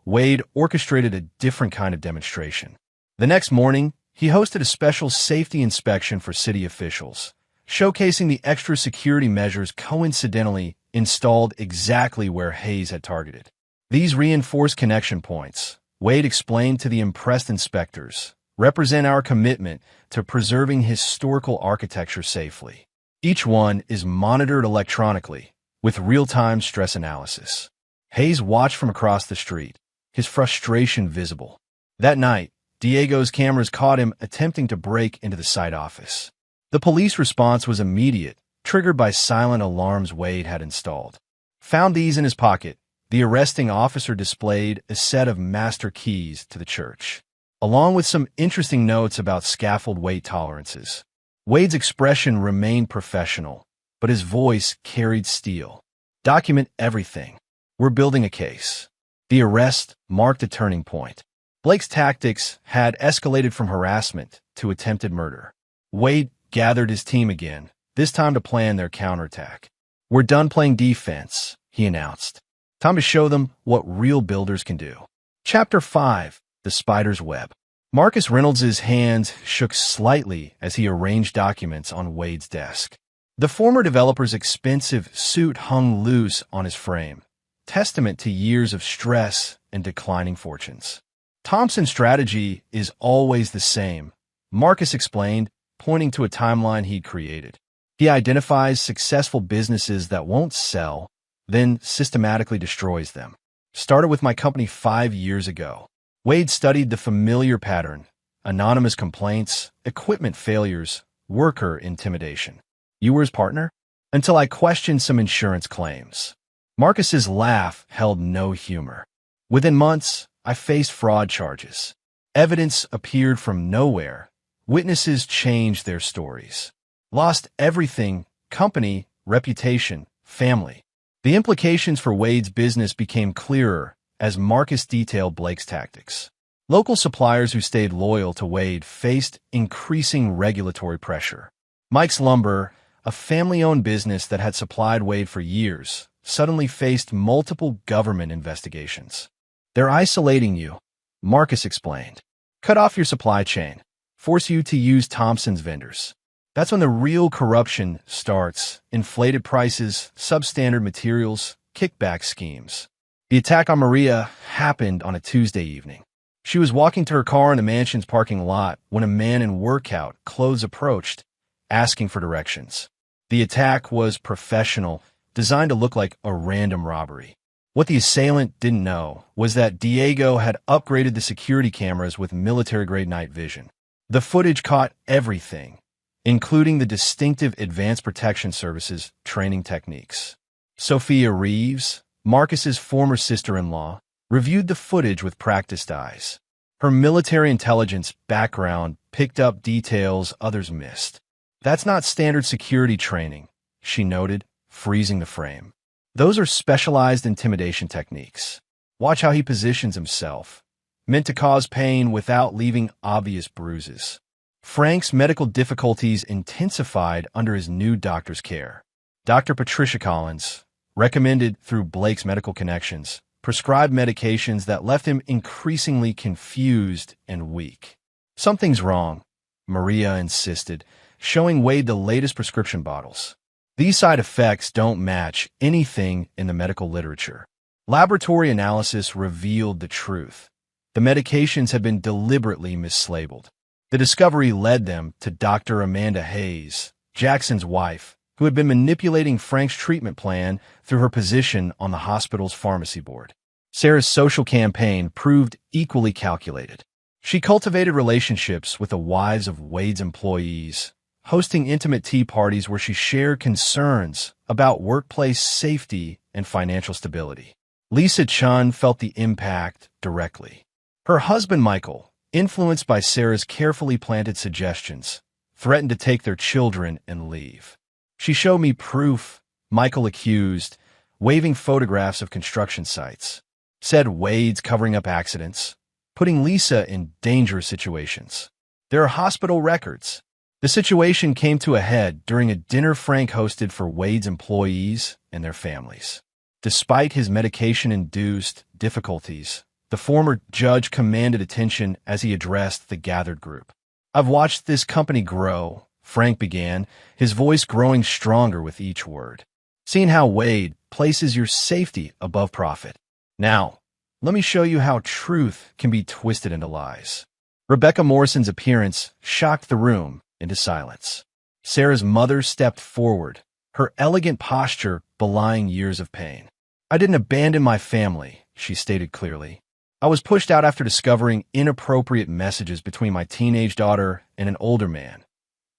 Wade orchestrated a different kind of demonstration. The next morning, he hosted a special safety inspection for city officials, showcasing the extra security measures coincidentally installed exactly where Hayes had targeted. These reinforced connection points, Wade explained to the impressed inspectors, represent our commitment to preserving historical architecture safely. Each one is monitored electronically, with real-time stress analysis. Hayes watched from across the street, his frustration visible. That night, Diego's cameras caught him attempting to break into the site office. The police response was immediate, triggered by silent alarms Wade had installed. Found these in his pocket, the arresting officer displayed a set of master keys to the church, along with some interesting notes about scaffold weight tolerances. Wade's expression remained professional, but his voice carried steel. Document everything. We're building a case. The arrest marked a turning point. Blake's tactics had escalated from harassment to attempted murder. Wade gathered his team again, this time to plan their counterattack. We're done playing defense, he announced. Time to show them what real builders can do. Chapter 5, The Spider's Web. Marcus Reynolds' hands shook slightly as he arranged documents on Wade's desk. The former developer's expensive suit hung loose on his frame, testament to years of stress and declining fortunes. Thompson's strategy is always the same, Marcus explained, pointing to a timeline he'd created. He identifies successful businesses that won't sell, then systematically destroys them. Started with my company 5 years ago. Wade studied the familiar pattern: anonymous complaints, equipment failures, worker intimidation. You were his partner? Until I questioned some insurance claims. Marcus's laugh held no humor. Within months, I faced fraud charges. Evidence appeared from nowhere. Witnesses changed their stories. Lost everything: company, reputation, family. The implications for Wade's business became clearer as Marcus detailed Blake's tactics. Local suppliers who stayed loyal to Wade faced increasing regulatory pressure. Mike's Lumber, a family-owned business that had supplied Wade for years, suddenly faced multiple government investigations. They're isolating you, Marcus explained. Cut off your supply chain. Force you to use Thompson's vendors. That's when the real corruption starts. Inflated prices, substandard materials, kickback schemes. The attack on Maria happened on a Tuesday evening. She was walking to her car in the mansion's parking lot when a man in workout clothes approached, asking for directions. The attack was professional, designed to look like a random robbery. What the assailant didn't know was that Diego had upgraded the security cameras with military-grade night vision. The footage caught everything, including the distinctive Advanced Protection Services training techniques. Sophia Reeves, Marcus's former sister-in-law, reviewed the footage with practiced eyes. Her military intelligence background picked up details others missed. That's not standard security training, she noted, freezing the frame. Those are specialized intimidation techniques. Watch how he positions himself, meant to cause pain without leaving obvious bruises. Frank's medical difficulties intensified under his new doctor's care. Dr. Patricia Collins, recommended through Blake's medical connections, prescribed medications that left him increasingly confused and weak. Something's wrong, Maria insisted, showing Wade the latest prescription bottles. These side effects don't match anything in the medical literature. Laboratory analysis revealed the truth. The medications had been deliberately mislabeled. The discovery led them to Dr. Amanda Hayes, Jackson's wife, who had been manipulating Frank's treatment plan through her position on the hospital's pharmacy board. Sarah's social campaign proved equally calculated. She cultivated relationships with the wives of Wade's employees, hosting intimate tea parties where she shared concerns about workplace safety and financial stability. Lisa Chun felt the impact directly. Her husband, Michael, influenced by Sarah's carefully planted suggestions, threatened to take their children and leave. She showed me proof, Michael accused, waving photographs of construction sites. Said Wade's covering up accidents, putting Lisa in dangerous situations. There are hospital records. The situation came to a head during a dinner Frank hosted for Wade's employees and their families. Despite his medication-induced difficulties, the former judge commanded attention as he addressed the gathered group. I've watched this company grow, Frank began, his voice growing stronger with each word. Seeing how Wade places your safety above profit. Now, let me show you how truth can be twisted into lies. Rebecca Morrison's appearance shocked the room into silence. Sarah's mother stepped forward, her elegant posture belying years of pain. I didn't abandon my family, she stated clearly. I was pushed out after discovering inappropriate messages between my teenage daughter and an older man,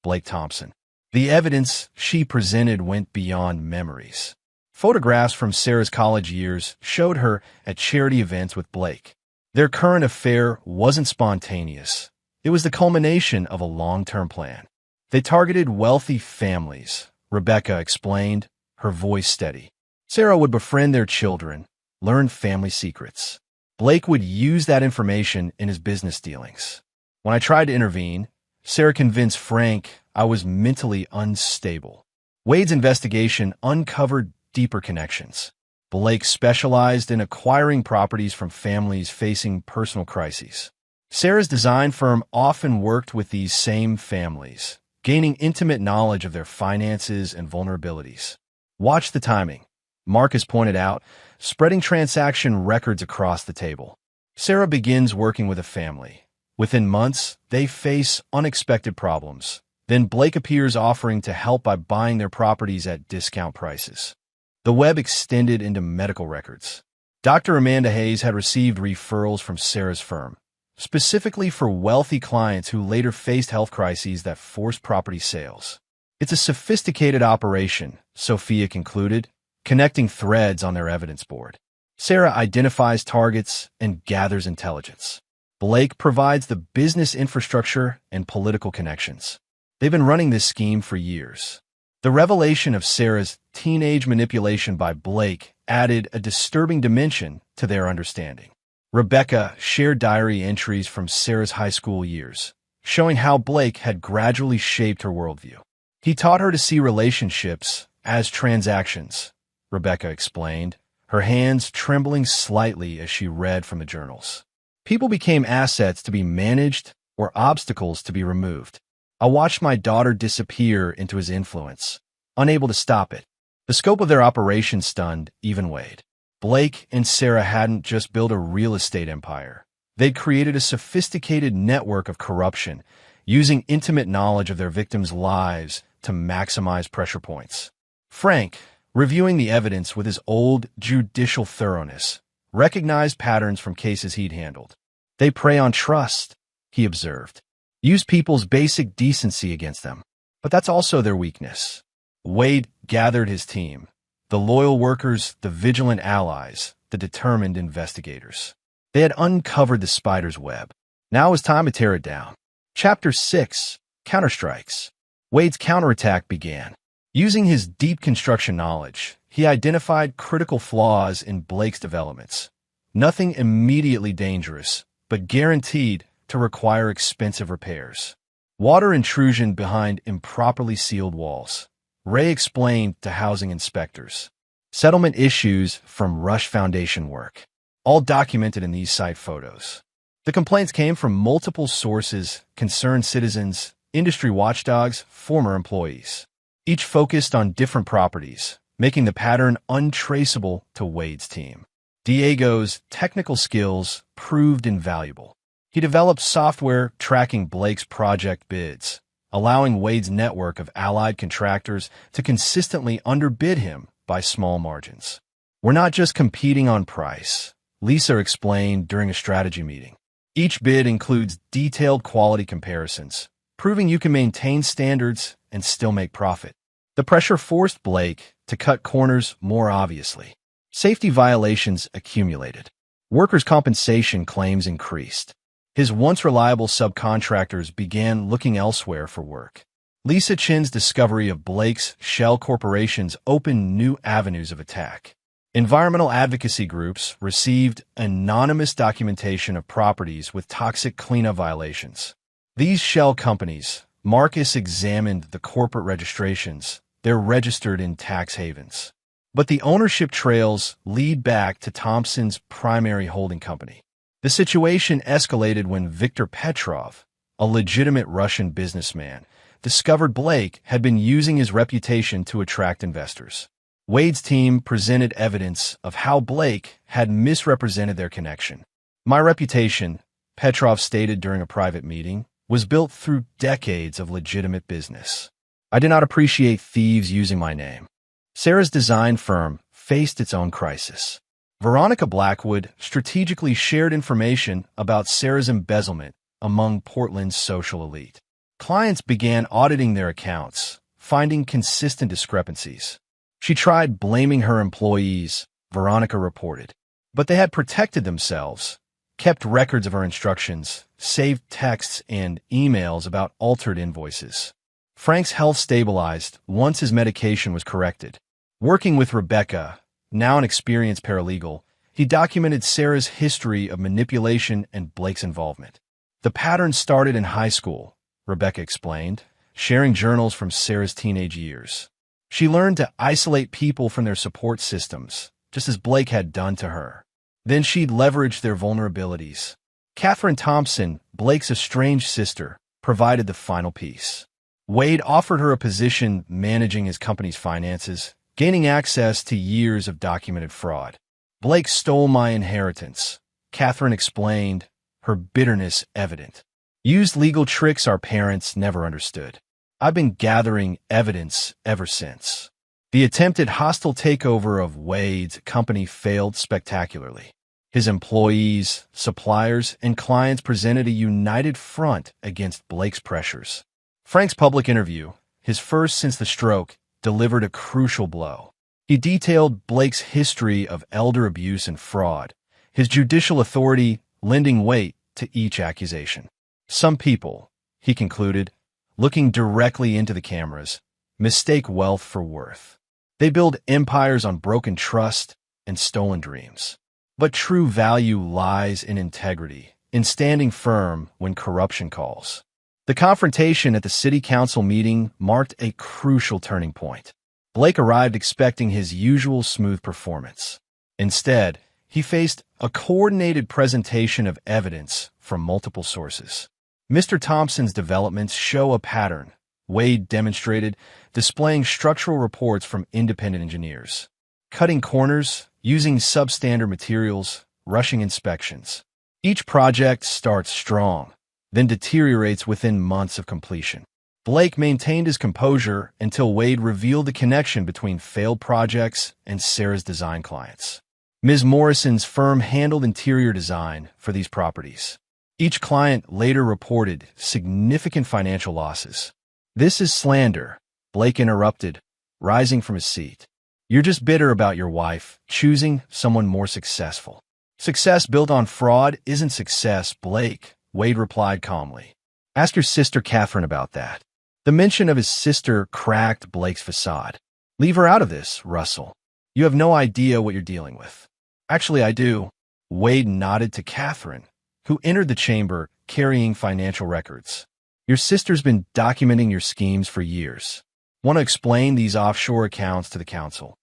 Blake Thompson. The evidence she presented went beyond memories. Photographs from Sarah's college years showed her at charity events with Blake. Their current affair wasn't spontaneous. It was the culmination of a long-term plan. They targeted wealthy families, Rebecca explained, her voice steady. Sarah would befriend their children, learn family secrets. Blake would use that information in his business dealings. When I tried to intervene, Sarah convinced Frank I was mentally unstable. Wade's investigation uncovered deeper connections. Blake specialized in acquiring properties from families facing personal crises. Sarah's design firm often worked with these same families, gaining intimate knowledge of their finances and vulnerabilities. Watch the timing, Marcus pointed out, spreading transaction records across the table. Sarah begins working with a family. Within months, they face unexpected problems. Then Blake appears offering to help by buying their properties at discount prices. The web extended into medical records. Dr. Amanda Hayes had received referrals from Sarah's firm, specifically for wealthy clients who later faced health crises that forced property sales. It's a sophisticated operation, Sophia concluded, connecting threads on their evidence board. Sarah identifies targets and gathers intelligence. Blake provides the business infrastructure and political connections. They've been running this scheme for years. The revelation of Sarah's teenage manipulation by Blake added a disturbing dimension to their understanding. Rebecca shared diary entries from Sarah's high school years, showing how Blake had gradually shaped her worldview. He taught her to see relationships as transactions, Rebecca explained, her hands trembling slightly as she read from the journals. People became assets to be managed or obstacles to be removed. I watched my daughter disappear into his influence, unable to stop it. The scope of their operation stunned even Wade. Blake and Sarah hadn't just built a real estate empire. They'd created a sophisticated network of corruption, using intimate knowledge of their victims' lives to maximize pressure points. Frank, reviewing the evidence with his old judicial thoroughness, recognized patterns from cases he'd handled. They prey on trust, he observed. Use people's basic decency against them. But that's also their weakness. Wade gathered his team, the loyal workers, the vigilant allies, the determined investigators. They had uncovered the spider's web. Now it was time to tear it down. Chapter 6, Counterstrikes. Wade's counterattack began. Using his deep construction knowledge, he identified critical flaws in Blake's developments. Nothing immediately dangerous, but guaranteed to require expensive repairs. Water intrusion behind improperly sealed walls. Ray explained to housing inspectors. Settlement issues from rush foundation work. All documented in these site photos. The complaints came from multiple sources, concerned citizens, industry watchdogs, former employees. Each focused on different properties, making the pattern untraceable to Wade's team. Diego's technical skills proved invaluable. He developed software tracking Blake's project bids, allowing Wade's network of allied contractors to consistently underbid him by small margins. We're not just competing on price, Lisa explained during a strategy meeting. Each bid includes detailed quality comparisons, proving you can maintain standards and still make profit. The pressure forced Blake to cut corners more obviously. Safety violations accumulated. Workers' compensation claims increased. His once reliable subcontractors began looking elsewhere for work. Lisa Chin's discovery of Blake's shell corporations opened new avenues of attack. Environmental advocacy groups received anonymous documentation of properties with toxic cleanup violations. These shell companies, Marcus examined the corporate registrations. They're registered in tax havens. But the ownership trails lead back to Thompson's primary holding company. The situation escalated when Viktor Petrov, a legitimate Russian businessman, discovered Blake had been using his reputation to attract investors. Wade's team presented evidence of how Blake had misrepresented their connection. My reputation, Petrov stated during a private meeting, was built through decades of legitimate business. I did not appreciate thieves using my name. Sarah's design firm faced its own crisis. Veronica Blackwood strategically shared information about Sarah's embezzlement among Portland's social elite. Clients began auditing their accounts, finding consistent discrepancies. She tried blaming her employees, Veronica reported. But they had protected themselves, kept records of her instructions, saved texts and emails about altered invoices. Frank's health stabilized once his medication was corrected. Working with Rebecca, now an experienced paralegal, he documented Sarah's history of manipulation and Blake's involvement. The pattern started in high school, Rebecca explained, sharing journals from Sarah's teenage years. She learned to isolate people from their support systems, just as Blake had done to her. Then she'd leverage their vulnerabilities. Catherine Thompson, Blake's estranged sister, provided the final piece. Wade offered her a position managing his company's finances, gaining access to years of documented fraud. Blake stole my inheritance, Catherine explained, her bitterness evident. Used legal tricks our parents never understood. I've been gathering evidence ever since. The attempted hostile takeover of Wade's company failed spectacularly. His employees, suppliers, and clients presented a united front against Blake's pressures. Frank's public interview, his first since the stroke, delivered a crucial blow. He detailed Blake's history of elder abuse and fraud, his judicial authority lending weight to each accusation. Some people, he concluded, looking directly into the cameras, mistake wealth for worth. They build empires on broken trust and stolen dreams. But true value lies in integrity, in standing firm when corruption calls. The confrontation at the city council meeting marked a crucial turning point. Blake arrived expecting his usual smooth performance. Instead, He faced a coordinated presentation of evidence from multiple sources. Mr. Thompson's developments show a pattern, Wade demonstrated, displaying structural reports from independent engineers. Cutting corners, using substandard materials, rushing inspections. Each project starts strong, then deteriorates within months of completion. Blake maintained his composure until Wade revealed the connection between failed projects and Sarah's design clients. Ms. Morrison's firm handled interior design for these properties. Each client later reported significant financial losses. "This is slander," Blake interrupted, rising from his seat. "You're just bitter about your wife choosing someone more successful." "Success built on fraud isn't success, Blake," Wade replied calmly. "Ask your sister Catherine about that." The mention of his sister cracked Blake's facade. "Leave her out of this, Russell. You have no idea what you're dealing with." "Actually, I do." Wade nodded to Catherine, who entered the chamber carrying financial records. "Your sister's been documenting your schemes for years. Want to explain these offshore accounts to the council?"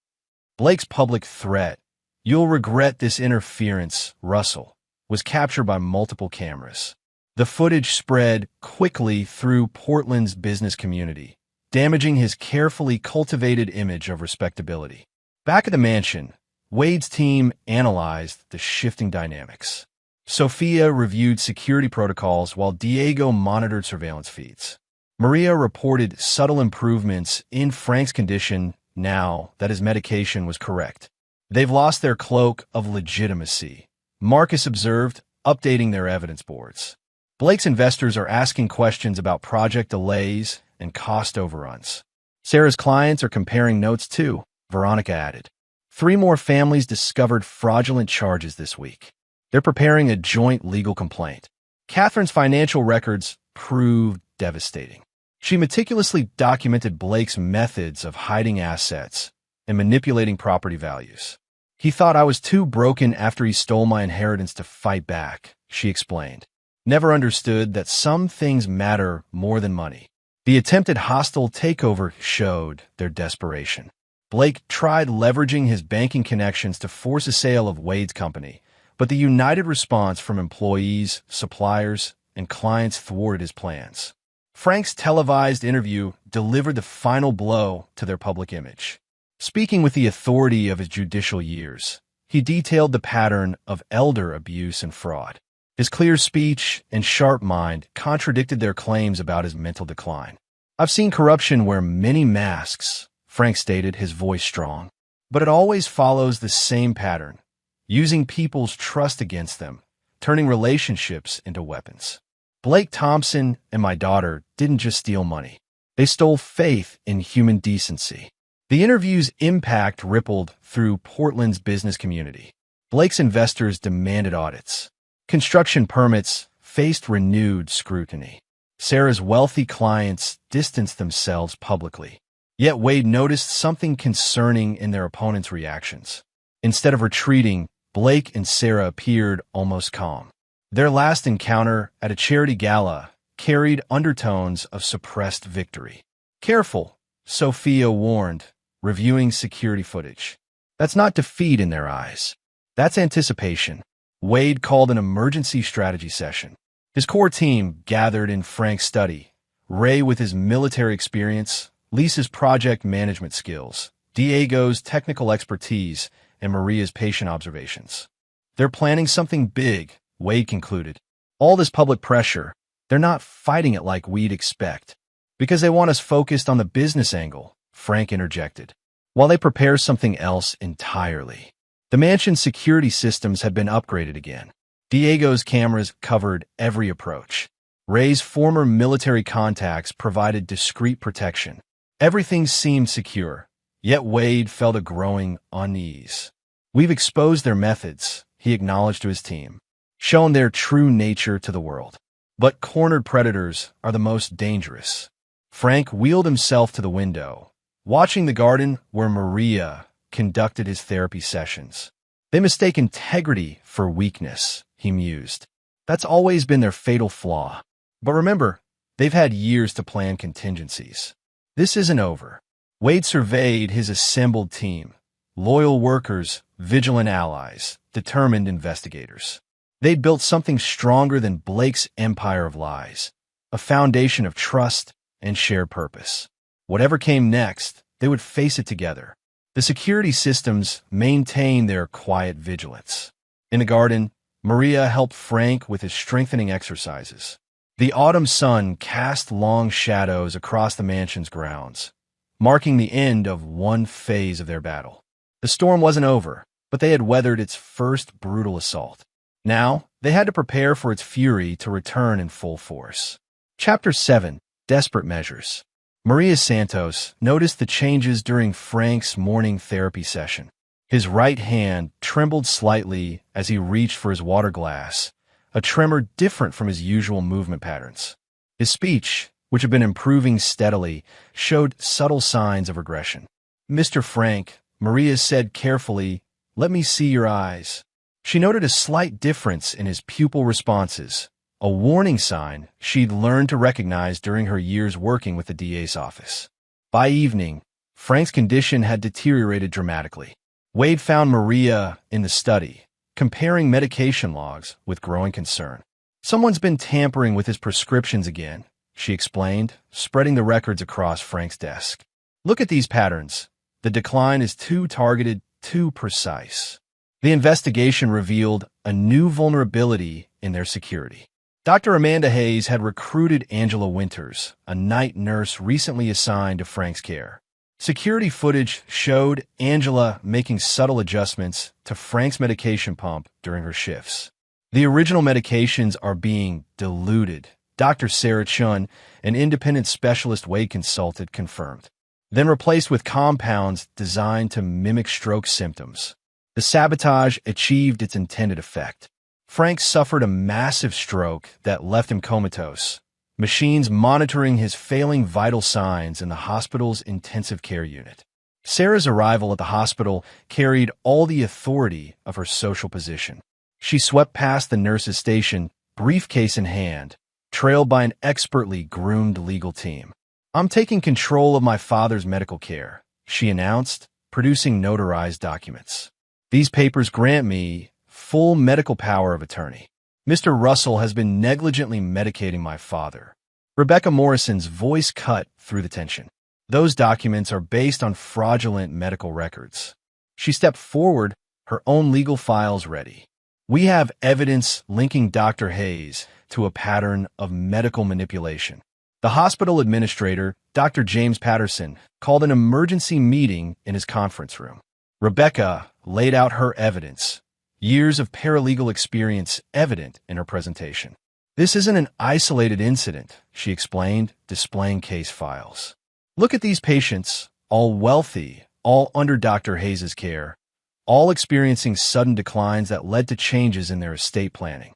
Blake's public threat, "You'll regret this interference, Russell," was captured by multiple cameras. The footage spread quickly through Portland's business community, damaging his carefully cultivated image of respectability. Back at the mansion, Wade's team analyzed the shifting dynamics. Sophia reviewed security protocols while Diego monitored surveillance feeds. Maria reported subtle improvements in Frank's condition now that his medication was correct. "They've lost their cloak of legitimacy," Marcus observed, updating their evidence boards. Blake's investors are asking questions about project delays and cost overruns. "Sarah's clients are comparing notes too," Veronica added. 3 more families discovered fraudulent charges this week. They're preparing a joint legal complaint. Catherine's financial records proved devastating. She meticulously documented Blake's methods of hiding assets and manipulating property values. "He thought I was too broken after he stole my inheritance to fight back," she explained. "Never understood that some things matter more than money." The attempted hostile takeover showed their desperation. Blake tried leveraging his banking connections to force a sale of Wade's company, but the united response from employees, suppliers, and clients thwarted his plans. Frank's televised interview delivered the final blow to their public image. Speaking with the authority of his judicial years, he detailed the pattern of elder abuse and fraud. His clear speech and sharp mind contradicted their claims about his mental decline. "I've seen corruption wear many masks," Frank stated, his voice strong. "But it always follows the same pattern, using people's trust against them, turning relationships into weapons. Blake Thompson and my daughter didn't just steal money. They stole faith in human decency." The interview's impact rippled through Portland's business community. Blake's investors demanded audits. Construction permits faced renewed scrutiny. Sarah's wealthy clients distanced themselves publicly. Yet Wade noticed something concerning in their opponents' reactions. Instead of retreating, Blake and Sarah appeared almost calm. Their last encounter at a charity gala carried undertones of suppressed victory. "Careful," Sophia warned, reviewing security footage. "That's not defeat in their eyes. That's anticipation." Wade called an emergency strategy session. His core team gathered in Frank's study. Ray with his military experience, Lisa's project management skills, Diego's technical expertise, and Maria's patient observations. "They're planning something big," Wade concluded. "All this public pressure, they're not fighting it like we'd expect. Because they want us focused on the business angle," Frank interjected, "while they prepare something else entirely." The mansion's security systems had been upgraded again. Diego's cameras covered every approach. Ray's former military contacts provided discreet protection. Everything seemed secure, yet Wade felt a growing unease. "We've exposed their methods," he acknowledged to his team, "shown their true nature to the world. But cornered predators are the most dangerous." Frank wheeled himself to the window, watching the garden where Maria conducted his therapy sessions. "They mistake integrity for weakness," he mused. "That's always been their fatal flaw. But remember, they've had years to plan contingencies. This isn't over." Wade surveyed his assembled team, loyal workers vigilant allies, determined investigators. They'd built something stronger than Blake's empire of lies, a foundation of trust and shared purpose. Whatever came next, they would face it together. The security systems maintained their quiet vigilance. In the garden, Maria helped Frank with his strengthening exercises. The autumn sun cast long shadows across the mansion's grounds, marking the end of one phase of their battle. The storm wasn't over, but they had weathered its first brutal assault. Now, they had to prepare for its fury to return in full force. Chapter 7. Desperate Measures. Maria Santos noticed the changes during Frank's morning therapy session. His right hand trembled slightly as he reached for his water glass, a tremor different from his usual movement patterns. His speech, which had been improving steadily, showed subtle signs of regression. "Mr. Frank," Maria said carefully, "let me see your eyes." She noted a slight difference in his pupil responses, a warning sign she'd learned to recognize during her years working with the DA's office. By evening, Frank's condition had deteriorated dramatically. Wade found Maria in the study, comparing medication logs with growing concern. "Someone's been tampering with his prescriptions again," she explained, spreading the records across Frank's desk. "Look at these patterns. The decline is too targeted, too precise." The investigation revealed a new vulnerability in their security. Dr. Amanda Hayes had recruited Angela Winters, a night nurse recently assigned to Frank's care. Security footage showed Angela making subtle adjustments to Frank's medication pump during her shifts. "The original medications are being diluted," Dr. Sarah Chun, an independent specialist Wade consulted, confirmed, "then replaced with compounds designed to mimic stroke symptoms." The sabotage achieved its intended effect. Frank suffered a massive stroke that left him comatose, machines monitoring his failing vital signs in the hospital's intensive care unit. Sarah's arrival at the hospital carried all the authority of her social position. She swept past the nurse's station, briefcase in hand, trailed by an expertly groomed legal team. "I'm taking control of my father's medical care," she announced, producing notarized documents. "These papers grant me full medical power of attorney. Mr. Russell has been negligently medicating my father." Rebecca Morrison's voice cut through the tension. "Those documents are based on fraudulent medical records." She stepped forward, her own legal files ready. "We have evidence linking Dr. Hayes to a pattern of medical manipulation." The hospital administrator, Dr. James Patterson, called an emergency meeting in his conference room. Rebecca laid out her evidence, years of paralegal experience evident in her presentation. "This isn't an isolated incident," she explained, displaying case files. "Look at these patients, all wealthy, all under Dr. Hayes' care, all experiencing sudden declines that led to changes in their estate planning."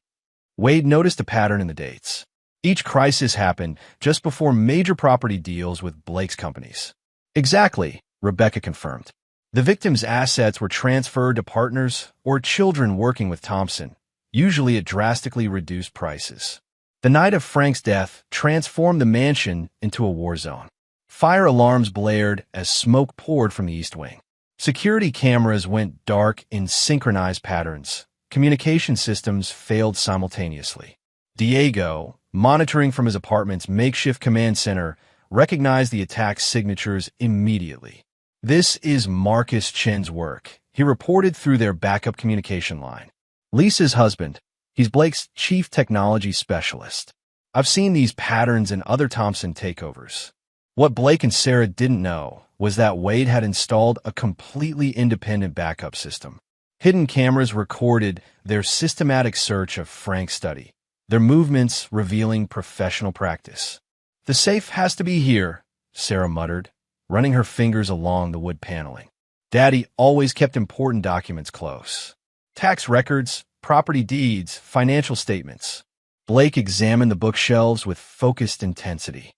Wade noticed a pattern in the dates. Each crisis happened just before major property deals with Blake's companies. "Exactly," Rebecca confirmed. "The victim's assets were transferred to partners or children working with Thompson, usually at drastically reduced prices. The night of Frank's death transformed the mansion into a war zone. Fire alarms blared as smoke poured from the east wing. Security cameras went dark in synchronized patterns. Communication systems failed simultaneously. Diego, monitoring from his apartment's makeshift command center, recognized the attack's signatures immediately. "This is Marcus Chen's work," he reported through their backup communication line. "Lisa's husband. He's Blake's chief technology specialist. I've seen these patterns in other Thompson takeovers." What Blake and Sarah didn't know was that Wade had installed a completely independent backup system. Hidden cameras recorded their systematic search of Frank's study, their movements revealing professional practice. "The safe has to be here," Sarah muttered, running her fingers along the wood paneling. "Daddy always kept important documents close. Tax records, property deeds, financial statements." Blake examined the bookshelves with focused intensity.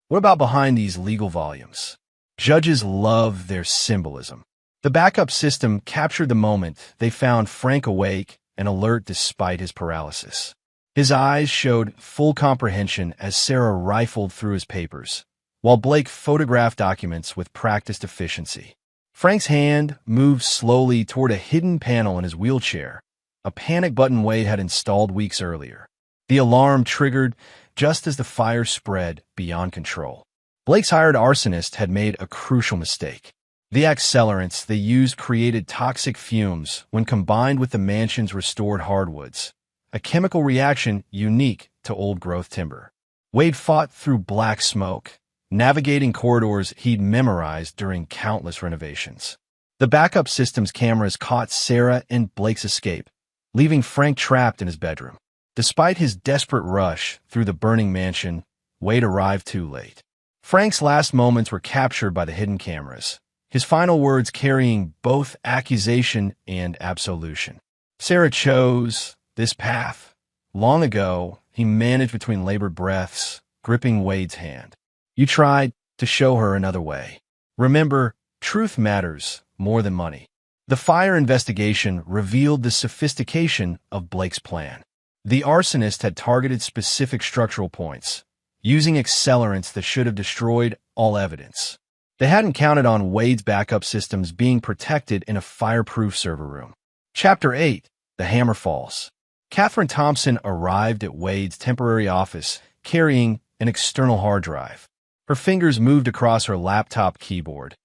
"What about behind these legal volumes?" Judges love their symbolism. The backup system captured the moment they found Frank awake and alert despite his paralysis. His eyes showed full comprehension as Sarah rifled through his papers, while Blake photographed documents with practiced efficiency. Frank's hand moved slowly toward a hidden panel in his wheelchair, a panic button Wade had installed weeks earlier. The alarm triggered just as the fire spread beyond control. Blake's hired arsonist had made a crucial mistake. The accelerants they used created toxic fumes when combined with the mansion's restored hardwoods, a chemical reaction unique to old-growth timber. Wade fought through black smoke, navigating corridors he'd memorized during countless renovations. The backup system's cameras caught Sarah and Blake's escape, leaving Frank trapped in his bedroom. Despite his desperate rush through the burning mansion, Wade arrived too late. Frank's last moments were captured by the hidden cameras, his final words carrying both accusation and absolution. Sarah chose this path. Long ago, he managed between labored breaths, gripping Wade's hand. You tried to show her another way. Remember, truth matters more than money. The fire investigation revealed the sophistication of Blake's plan. The arsonist had targeted specific structural points, using accelerants that should have destroyed all evidence. They hadn't counted on Wade's backup systems being protected in a fireproof server room. Chapter 8. The Hammer Falls. Catherine Thompson arrived at Wade's temporary office carrying an external hard drive. Her fingers moved across her laptop keyboard,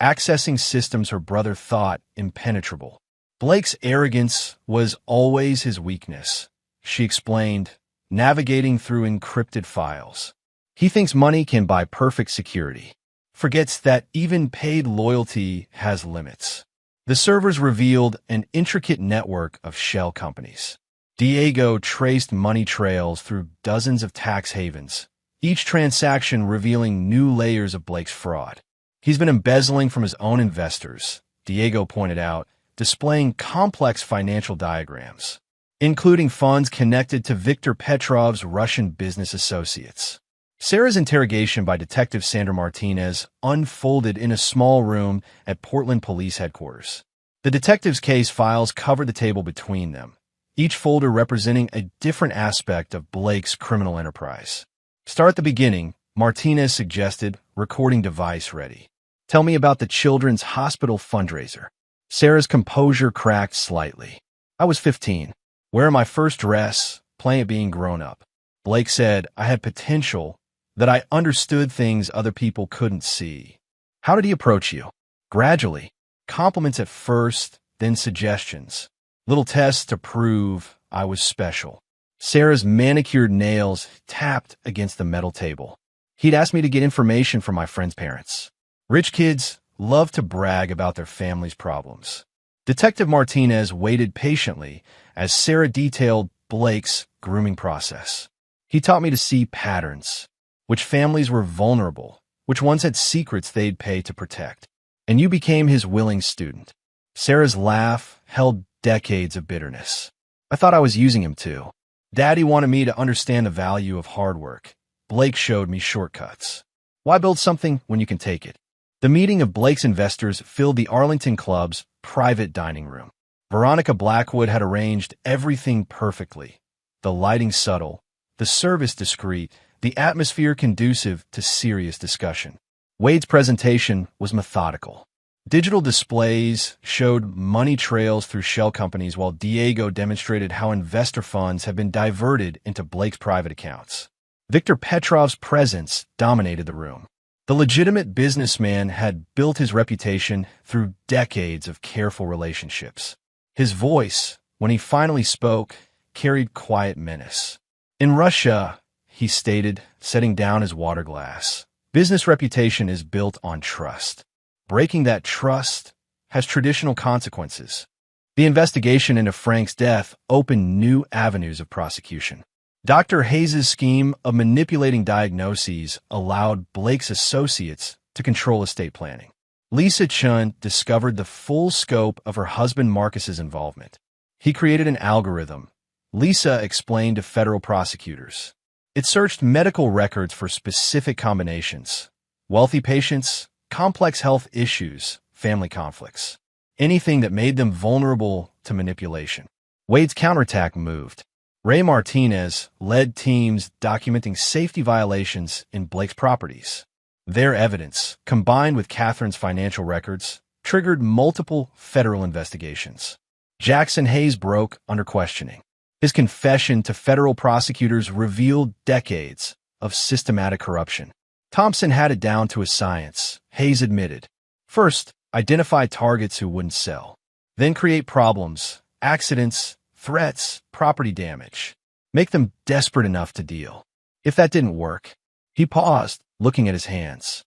accessing systems her brother thought impenetrable. Blake's arrogance was always his weakness, she explained, navigating through encrypted files. He thinks money can buy perfect security, forgets that even paid loyalty has limits. The servers revealed an intricate network of shell companies. Diego traced money trails through dozens of tax havens, each transaction revealing new layers of Blake's fraud. He's been embezzling from his own investors, Diego pointed out, displaying complex financial diagrams, including funds connected to Viktor Petrov's Russian business associates. Sarah's interrogation by Detective Sandra Martinez unfolded in a small room at Portland Police Headquarters. The detective's case files covered the table between them, each folder representing a different aspect of Blake's criminal enterprise. Start at the beginning, Martinez suggested, recording device ready. Tell me about the Children's Hospital fundraiser. Sarah's composure cracked slightly. I was 15. Wearing my first dress, playing at being grown up. Blake said I had potential, that I understood things other people couldn't see. How did he approach you? Gradually. Compliments at first, then suggestions. Little tests to prove I was special. Sarah's manicured nails tapped against the metal table. He'd asked me to get information from my friend's parents. Rich kids love to brag about their family's problems. Detective Martinez waited patiently as Sarah detailed Blake's grooming process. He taught me to see patterns, which families were vulnerable, which ones had secrets they'd pay to protect. And you became his willing student. Sarah's laugh held decades of bitterness. I thought I was using him too. Daddy wanted me to understand the value of hard work. Blake showed me shortcuts. Why build something when you can take it? The meeting of Blake's investors filled the Arlington Club's private dining room. Veronica Blackwood had arranged everything perfectly. The lighting subtle, the service discreet, the atmosphere conducive to serious discussion. Wade's presentation was methodical. Digital displays showed money trails through shell companies while Diego demonstrated how investor funds had been diverted into Blake's private accounts. Viktor Petrov's presence dominated the room. The legitimate businessman had built his reputation through decades of careful relationships. His voice, when he finally spoke, carried quiet menace. In Russia, he stated, setting down his water glass, business reputation is built on trust. Breaking that trust has traditional consequences. The investigation into Frank's death opened new avenues of prosecution. Dr. Hayes' scheme of manipulating diagnoses allowed Blake's associates to control estate planning. Lisa Chun discovered the full scope of her husband Marcus's involvement. He created an algorithm, Lisa explained to federal prosecutors. It searched medical records for specific combinations, wealthy patients, complex health issues, family conflicts, anything that made them vulnerable to manipulation. Wade's counterattack moved. Ray Martinez led teams documenting safety violations in Blake's properties. Their evidence, combined with Catherine's financial records, triggered multiple federal investigations. Jackson Hayes broke under questioning. His confession to federal prosecutors revealed decades of systematic corruption. Thompson had it down to a science, Hayes admitted. First, identify targets who wouldn't sell. Then create problems, accidents, threats, property damage. Make them desperate enough to deal. If that didn't work, he paused, looking at his hands.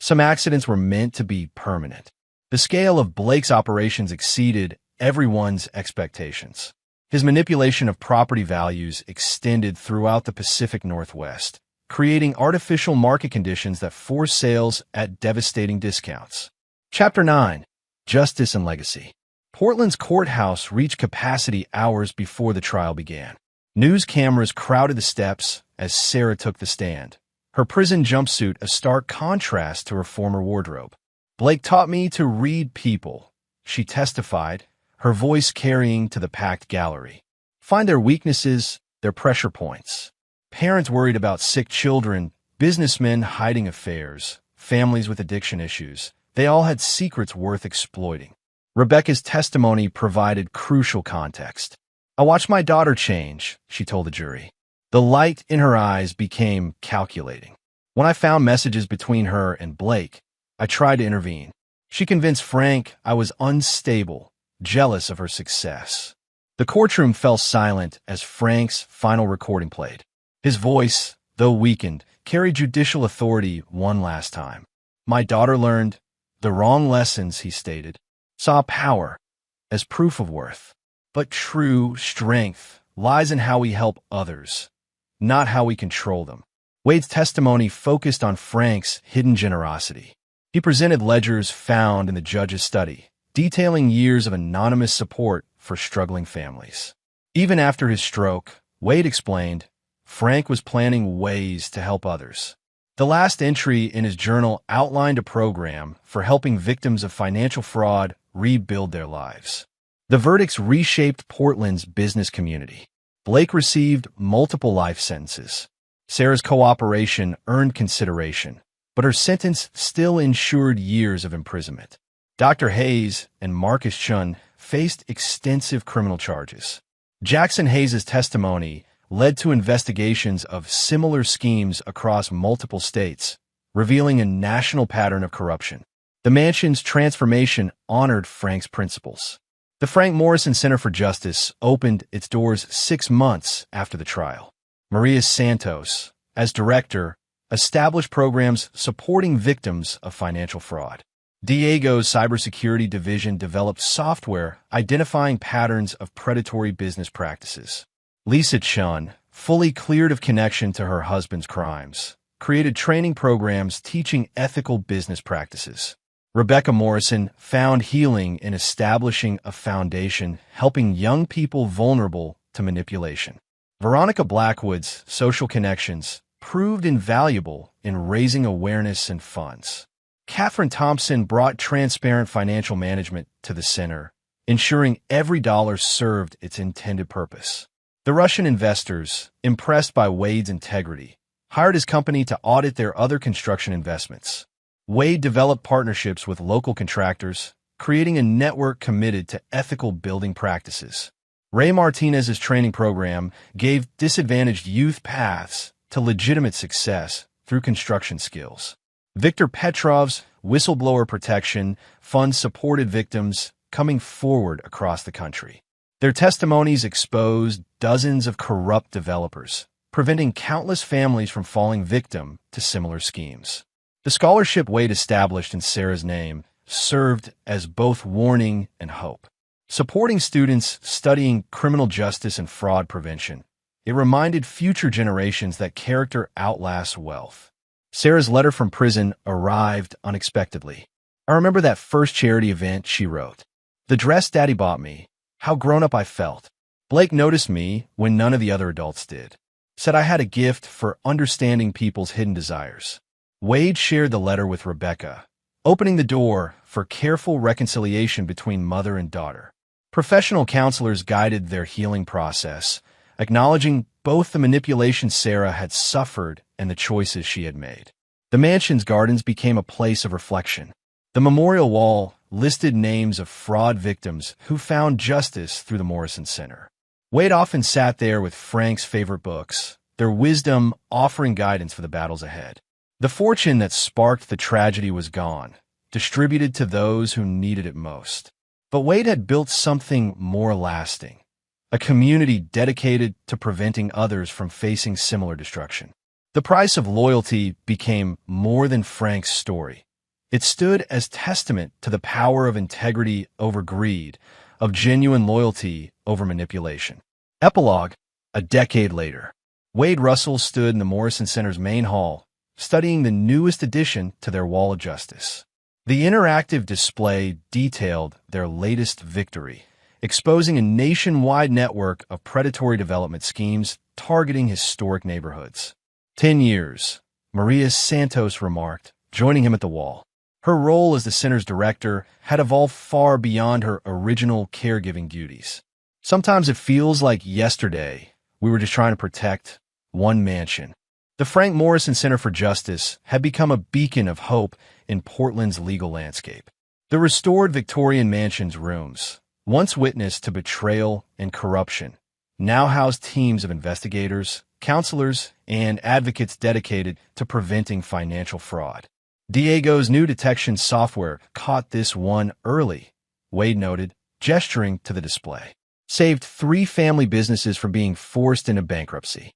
Some accidents were meant to be permanent. The scale of Blake's operations exceeded everyone's expectations. His manipulation of property values extended throughout the Pacific Northwest, creating artificial market conditions that forced sales at devastating discounts. Chapter 9. Justice and Legacy. Portland's courthouse reached capacity hours before the trial began. News cameras crowded the steps as Sarah took the stand, her prison jumpsuit a stark contrast to her former wardrobe. "Blake taught me to read people," she testified, her voice carrying to the packed gallery. "Find their weaknesses, their pressure points." Parents worried about sick children, businessmen hiding affairs, families with addiction issues. They all had secrets worth exploiting. Rebecca's testimony provided crucial context. "I watched my daughter change," she told the jury. "The light in her eyes became calculating. When I found messages between her and Blake, I tried to intervene. She convinced Frank I was unstable, jealous of her success." The courtroom fell silent as Frank's final recording played. His voice, though weakened, carried judicial authority one last time. "My daughter learned the wrong lessons," he stated. "Saw power as proof of worth. But true strength lies in how we help others, not how we control them." Wade's testimony focused on Frank's hidden generosity. He presented ledgers found in the judge's study, detailing years of anonymous support for struggling families. Even after his stroke, Wade explained, Frank was planning ways to help others. The last entry in his journal outlined a program for helping victims of financial fraud rebuild their lives. The verdicts reshaped Portland's business community. Blake received multiple life sentences. Sarah's cooperation earned consideration, but her sentence still ensured years of imprisonment. Dr. Hayes and Marcus Chun faced extensive criminal charges. Jackson Hayes' testimony led to investigations of similar schemes across multiple states, revealing a national pattern of corruption. The mansion's transformation honored Frank's principles. The Frank Morrison Center for Justice opened its doors 6 months after the trial. Maria Santos, as director, established programs supporting victims of financial fraud. Diego's cybersecurity division developed software identifying patterns of predatory business practices. Lisa Chun, fully cleared of connection to her husband's crimes, created training programs teaching ethical business practices. Rebecca Morrison found healing in establishing a foundation helping young people vulnerable to manipulation. Veronica Blackwood's social connections proved invaluable in raising awareness and funds. Catherine Thompson brought transparent financial management to the center, ensuring every dollar served its intended purpose. The Russian investors, impressed by Wade's integrity, hired his company to audit their other construction investments. Wade developed partnerships with local contractors, creating a network committed to ethical building practices. Ray Martinez's training program gave disadvantaged youth paths to legitimate success through construction skills. Viktor Petrov's whistleblower protection fund supported victims coming forward across the country. Their testimonies exposed dozens of corrupt developers, preventing countless families from falling victim to similar schemes. The scholarship Wade established in Sarah's name served as both warning and hope. Supporting students studying criminal justice and fraud prevention, it reminded future generations that character outlasts wealth. Sarah's letter from prison arrived unexpectedly. "I remember that first charity event," she wrote. "The dress Daddy bought me. How grown up I felt. Blake noticed me when none of the other adults did. Said I had a gift for understanding people's hidden desires." Wade shared the letter with Rebecca, opening the door for careful reconciliation between mother and daughter. Professional counselors guided their healing process, acknowledging both the manipulation Sarah had suffered and the choices she had made. The mansion's gardens became a place of reflection. The memorial wall, listed names of fraud victims who found justice through the Morrison Center. Wade often sat there with Frank's favorite books, their wisdom offering guidance for the battles ahead. The fortune that sparked the tragedy was gone, distributed to those who needed it most. But Wade had built something more lasting, a community dedicated to preventing others from facing similar destruction. The price of loyalty became more than Frank's story. It stood as testament to the power of integrity over greed, of genuine loyalty over manipulation. Epilogue. A decade later, Wade Russell stood in the Morrison Center's main hall, studying the newest addition to their Wall of Justice. The interactive display detailed their latest victory, exposing a nationwide network of predatory development schemes targeting historic neighborhoods. 10 years, Maria Santos remarked, joining him at the wall. Her role as the center's director had evolved far beyond her original caregiving duties. Sometimes it feels like yesterday we were just trying to protect one mansion. The Frank Morrison Center for Justice had become a beacon of hope in Portland's legal landscape. The restored Victorian Mansion's rooms, once witness to betrayal and corruption, now housed teams of investigators, counselors, and advocates dedicated to preventing financial fraud. Diego's new detection software caught this one early, Wade noted, gesturing to the display. Saved 3 family businesses from being forced into bankruptcy.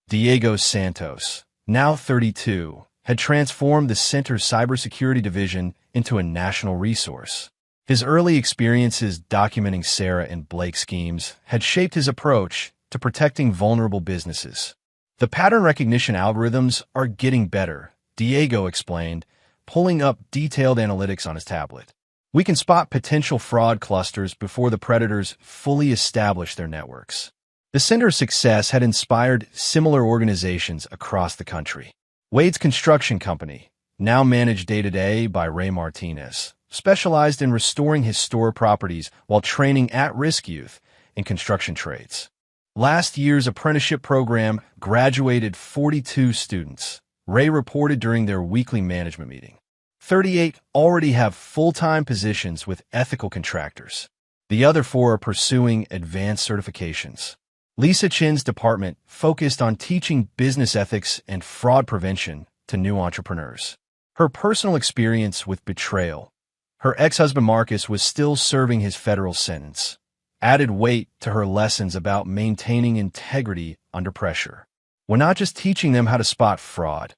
Diego Santos, now 32, had transformed the center's cybersecurity division into a national resource. His early experiences documenting Sarah and Blake's schemes had shaped his approach to protecting vulnerable businesses. The pattern recognition algorithms are getting better, Diego explained, pulling up detailed analytics on his tablet. We can spot potential fraud clusters before the predators fully establish their networks. The center's success had inspired similar organizations across the country. Wade's construction company, now managed day-to-day by Ray Martinez, specialized in restoring historic properties while training at-risk youth in construction trades. Last year's apprenticeship program graduated 42 students, Ray reported during their weekly management meeting. 38 already have full-time positions with ethical contractors. The other 4 are pursuing advanced certifications. Lisa Chin's department focused on teaching business ethics and fraud prevention to new entrepreneurs. Her personal experience with betrayal, her ex-husband Marcus was still serving his federal sentence, added weight to her lessons about maintaining integrity under pressure. We're not just teaching them how to spot fraud,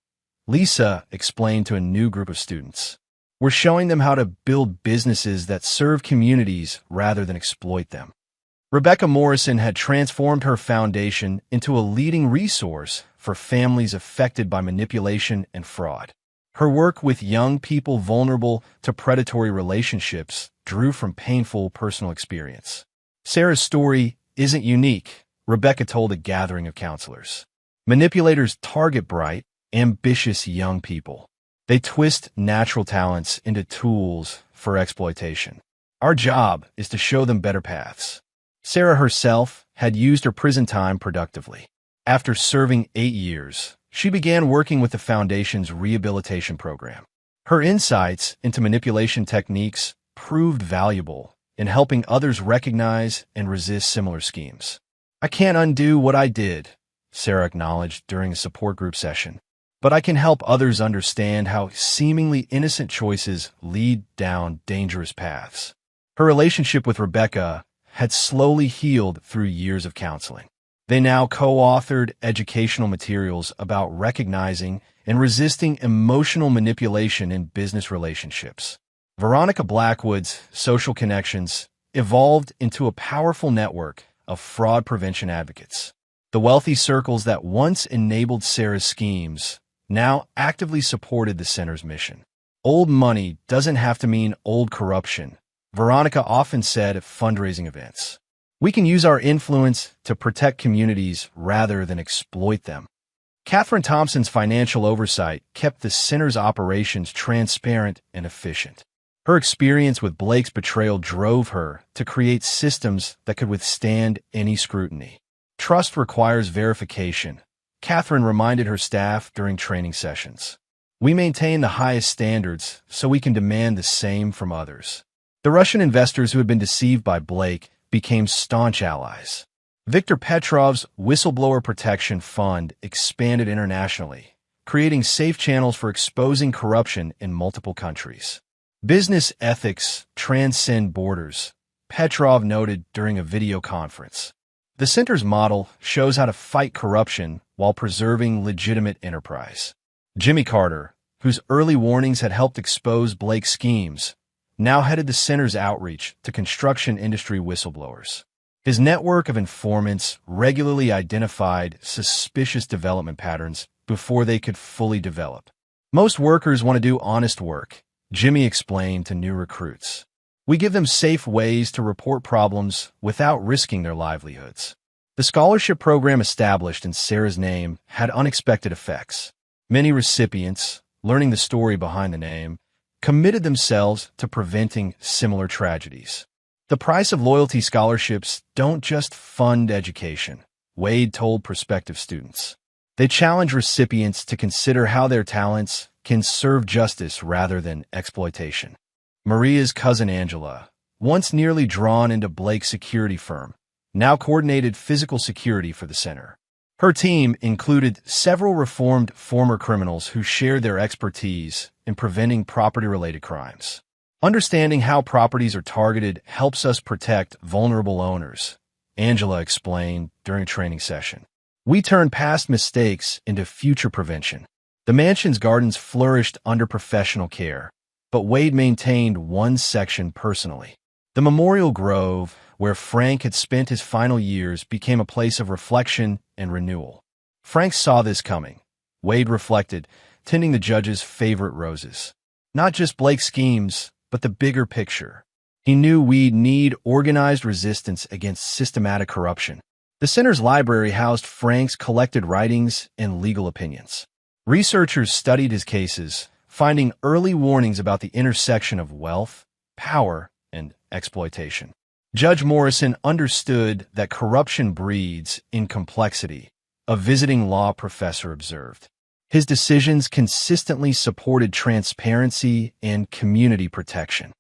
Lisa explained to a new group of students. We're showing them how to build businesses that serve communities rather than exploit them. Rebecca Morrison had transformed her foundation into a leading resource for families affected by manipulation and fraud. Her work with young people vulnerable to predatory relationships drew from painful personal experience. Sarah's story isn't unique, Rebecca told a gathering of counselors. Manipulators target bright, ambitious young people. They twist natural talents into tools for exploitation. Our job is to show them better paths. Sarah herself had used her prison time productively. After serving 8 years, she began working with the Foundation's rehabilitation program. Her insights into manipulation techniques proved valuable in helping others recognize and resist similar schemes. I can't undo what I did, Sarah acknowledged during a support group session, but I can help others understand how seemingly innocent choices lead down dangerous paths. Her relationship with Rebecca had slowly healed through years of counseling. They now co-authored educational materials about recognizing and resisting emotional manipulation in business relationships. Veronica Blackwood's social connections evolved into a powerful network of fraud prevention advocates. The wealthy circles that once enabled Sarah's schemes now actively supported the center's mission. Old money doesn't have to mean old corruption, Veronica often said at fundraising events. We can use our influence to protect communities rather than exploit them. Catherine Thompson's financial oversight kept the center's operations transparent and efficient. Her experience with Blake's betrayal drove her to create systems that could withstand any scrutiny. Trust requires verification, Catherine reminded her staff during training sessions. We maintain the highest standards so we can demand the same from others. The Russian investors who had been deceived by Blake became staunch allies. Viktor Petrov's Whistleblower Protection Fund expanded internationally, creating safe channels for exposing corruption in multiple countries. Business ethics transcend borders, Petrov noted during a video conference. The center's model shows how to fight corruption while preserving legitimate enterprise. Jimmy Carter, whose early warnings had helped expose Blake's schemes, now headed the center's outreach to construction industry whistleblowers. His network of informants regularly identified suspicious development patterns before they could fully develop. Most workers want to do honest work, Jimmy explained to new recruits. We give them safe ways to report problems without risking their livelihoods. The scholarship program established in Sarah's name had unexpected effects. Many recipients, learning the story behind the name, committed themselves to preventing similar tragedies. The price of loyalty scholarships don't just fund education, Wade told prospective students. They challenge recipients to consider how their talents can serve justice rather than exploitation. Maria's cousin Angela, once nearly drawn into Blake's security firm, now coordinated physical security for the center. Her team included several reformed former criminals who shared their expertise in preventing property-related crimes. Understanding how properties are targeted helps us protect vulnerable owners, Angela explained during a training session. We turn past mistakes into future prevention. The mansion's gardens flourished under professional care, but Wade maintained one section personally. The Memorial Grove, where Frank had spent his final years, became a place of reflection and renewal. Frank saw this coming, Wade reflected, tending the judge's favorite roses. Not just Blake's schemes, but the bigger picture. He knew we'd need organized resistance against systematic corruption. The center's library housed Frank's collected writings and legal opinions. Researchers studied his cases, finding early warnings about the intersection of wealth, power, and exploitation. Judge Morrison understood that corruption breeds in complexity, a visiting law professor observed. His decisions consistently supported transparency and community protection.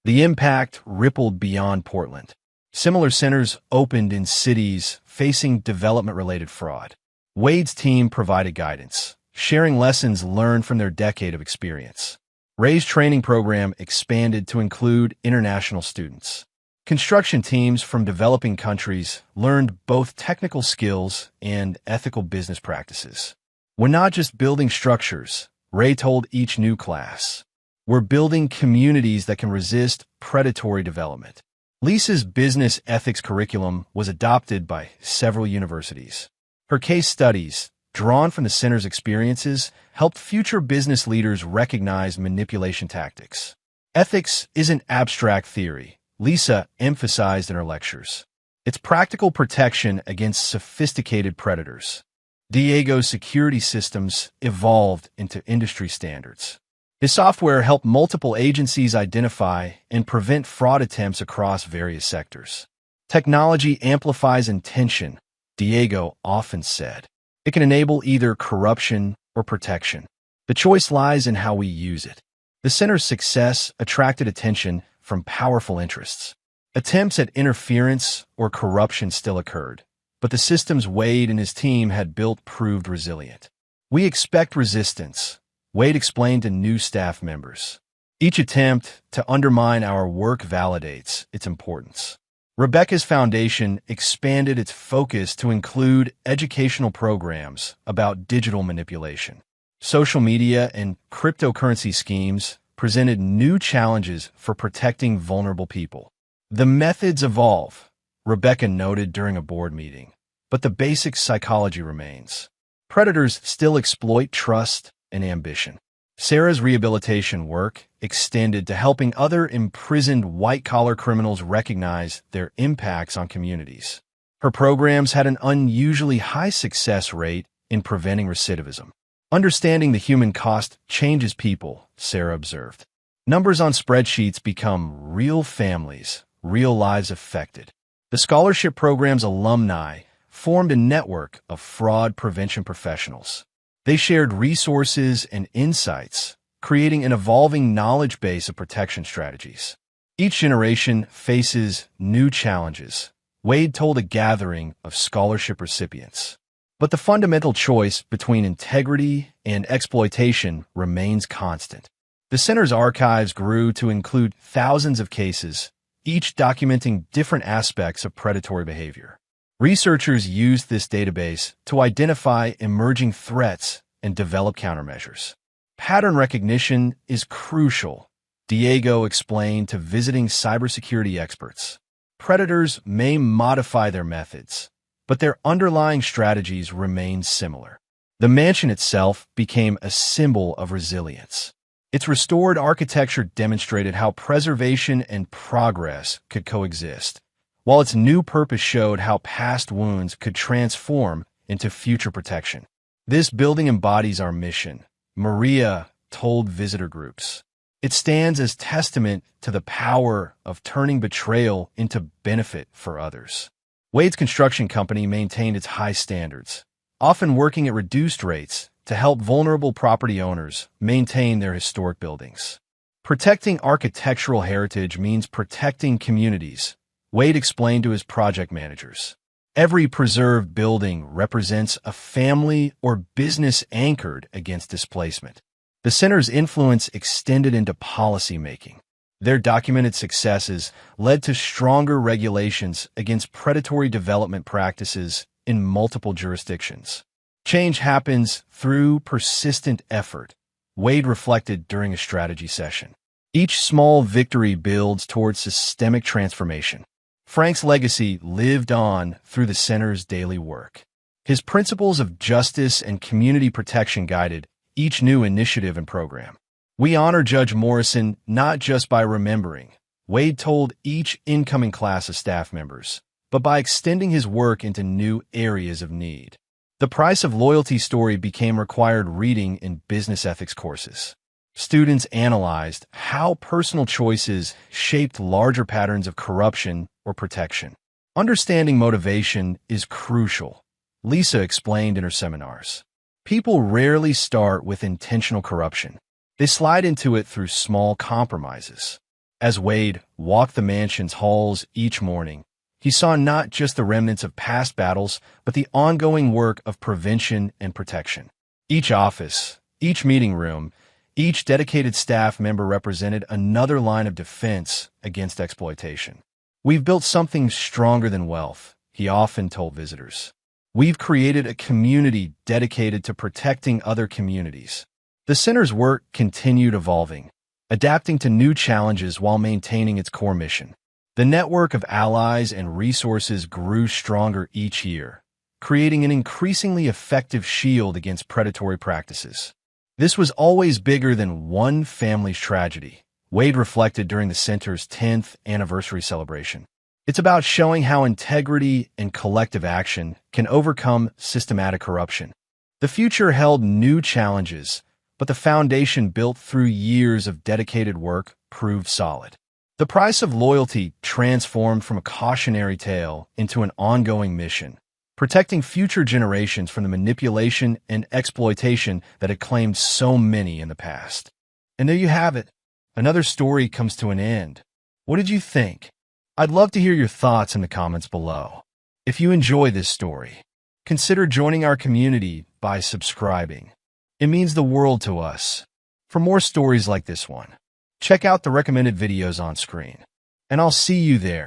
The impact rippled beyond Portland. Similar centers opened in cities facing development-related fraud. Wade's team provided guidance, sharing lessons learned from their decade of experience. Ray's training program expanded to include international students. Construction teams from developing countries learned both technical skills and ethical business practices. We're not just building structures, Ray told each new class. We're building communities that can resist predatory development. Lisa's business ethics curriculum was adopted by several universities. Her case studies, drawn from the center's experiences, helped future business leaders recognize manipulation tactics. Ethics isn't abstract theory, Lisa emphasized in her lectures. It's practical protection against sophisticated predators. Diego's security systems evolved into industry standards. His software helped multiple agencies identify and prevent fraud attempts across various sectors. Technology amplifies intention, Diego often said. It can enable either corruption or protection. The choice lies in how we use it. The center's success attracted attention from powerful interests. Attempts at interference or corruption still occurred, but the systems Wade and his team had built proved resilient. We expect resistance, Wade explained to new staff members. Each attempt to undermine our work validates its importance. Rebecca's foundation expanded its focus to include educational programs about digital manipulation. Social media and cryptocurrency schemes presented new challenges for protecting vulnerable people. The methods evolve, Rebecca noted during a board meeting, but the basic psychology remains. Predators still exploit trust and ambition. Sarah's rehabilitation work extended to helping other imprisoned white-collar criminals recognize their impacts on communities. Her programs had an unusually high success rate in preventing recidivism. Understanding the human cost changes people, Sarah observed. Numbers on spreadsheets become real families, real lives affected. The scholarship program's alumni formed a network of fraud prevention professionals. They shared resources and insights, creating an evolving knowledge base of protection strategies. Each generation faces new challenges, Wade told a gathering of scholarship recipients. But the fundamental choice between integrity and exploitation remains constant. The center's archives grew to include thousands of cases, each documenting different aspects of predatory behavior. Researchers used this database to identify emerging threats and develop countermeasures. Pattern recognition is crucial, Diego explained to visiting cybersecurity experts. Predators may modify their methods, but their underlying strategies remain similar. The mansion itself became a symbol of resilience. Its restored architecture demonstrated how preservation and progress could coexist, while its new purpose showed how past wounds could transform into future protection. This building embodies our mission, Maria told visitor groups. It stands as testament to the power of turning betrayal into benefit for others. Wade's construction company maintained its high standards, often working at reduced rates to help vulnerable property owners maintain their historic buildings. Protecting architectural heritage means protecting communities, Wade explained to his project managers. Every preserved building represents a family or business anchored against displacement. The center's influence extended into policymaking. Their documented successes led to stronger regulations against predatory development practices in multiple jurisdictions. Change happens through persistent effort, Wade reflected during a strategy session. Each small victory builds towards systemic transformation. Frank's legacy lived on through the center's daily work. His principles of justice and community protection guided each new initiative and program. We honor Judge Morrison not just by remembering, Wade told each incoming class of staff members, but by extending his work into new areas of need. The Price of Loyalty story became required reading in business ethics courses. Students analyzed how personal choices shaped larger patterns of corruption or protection. Understanding motivation is crucial, Lisa explained in her seminars. People rarely start with intentional corruption. They slide into it through small compromises. As Wade walked the mansion's halls each morning, he saw not just the remnants of past battles, but the ongoing work of prevention and protection. Each office, each meeting room, each dedicated staff member represented another line of defense against exploitation. We've built something stronger than wealth, he often told visitors. We've created a community dedicated to protecting other communities. The center's work continued evolving, adapting to new challenges while maintaining its core mission. The network of allies and resources grew stronger each year, creating an increasingly effective shield against predatory practices. This was always bigger than one family's tragedy, Wade reflected during the center's 10th anniversary celebration. It's about showing how integrity and collective action can overcome systematic corruption. The future held new challenges, but the foundation built through years of dedicated work proved solid. The Price of Loyalty transformed from a cautionary tale into an ongoing mission, protecting future generations from the manipulation and exploitation that had claimed so many in the past. And there you have it. Another story comes to an end. What did you think? I'd love to hear your thoughts in the comments below. If you enjoy this story, consider joining our community by subscribing. It means the world to us. For more stories like this one, check out the recommended videos on screen, and I'll see you there.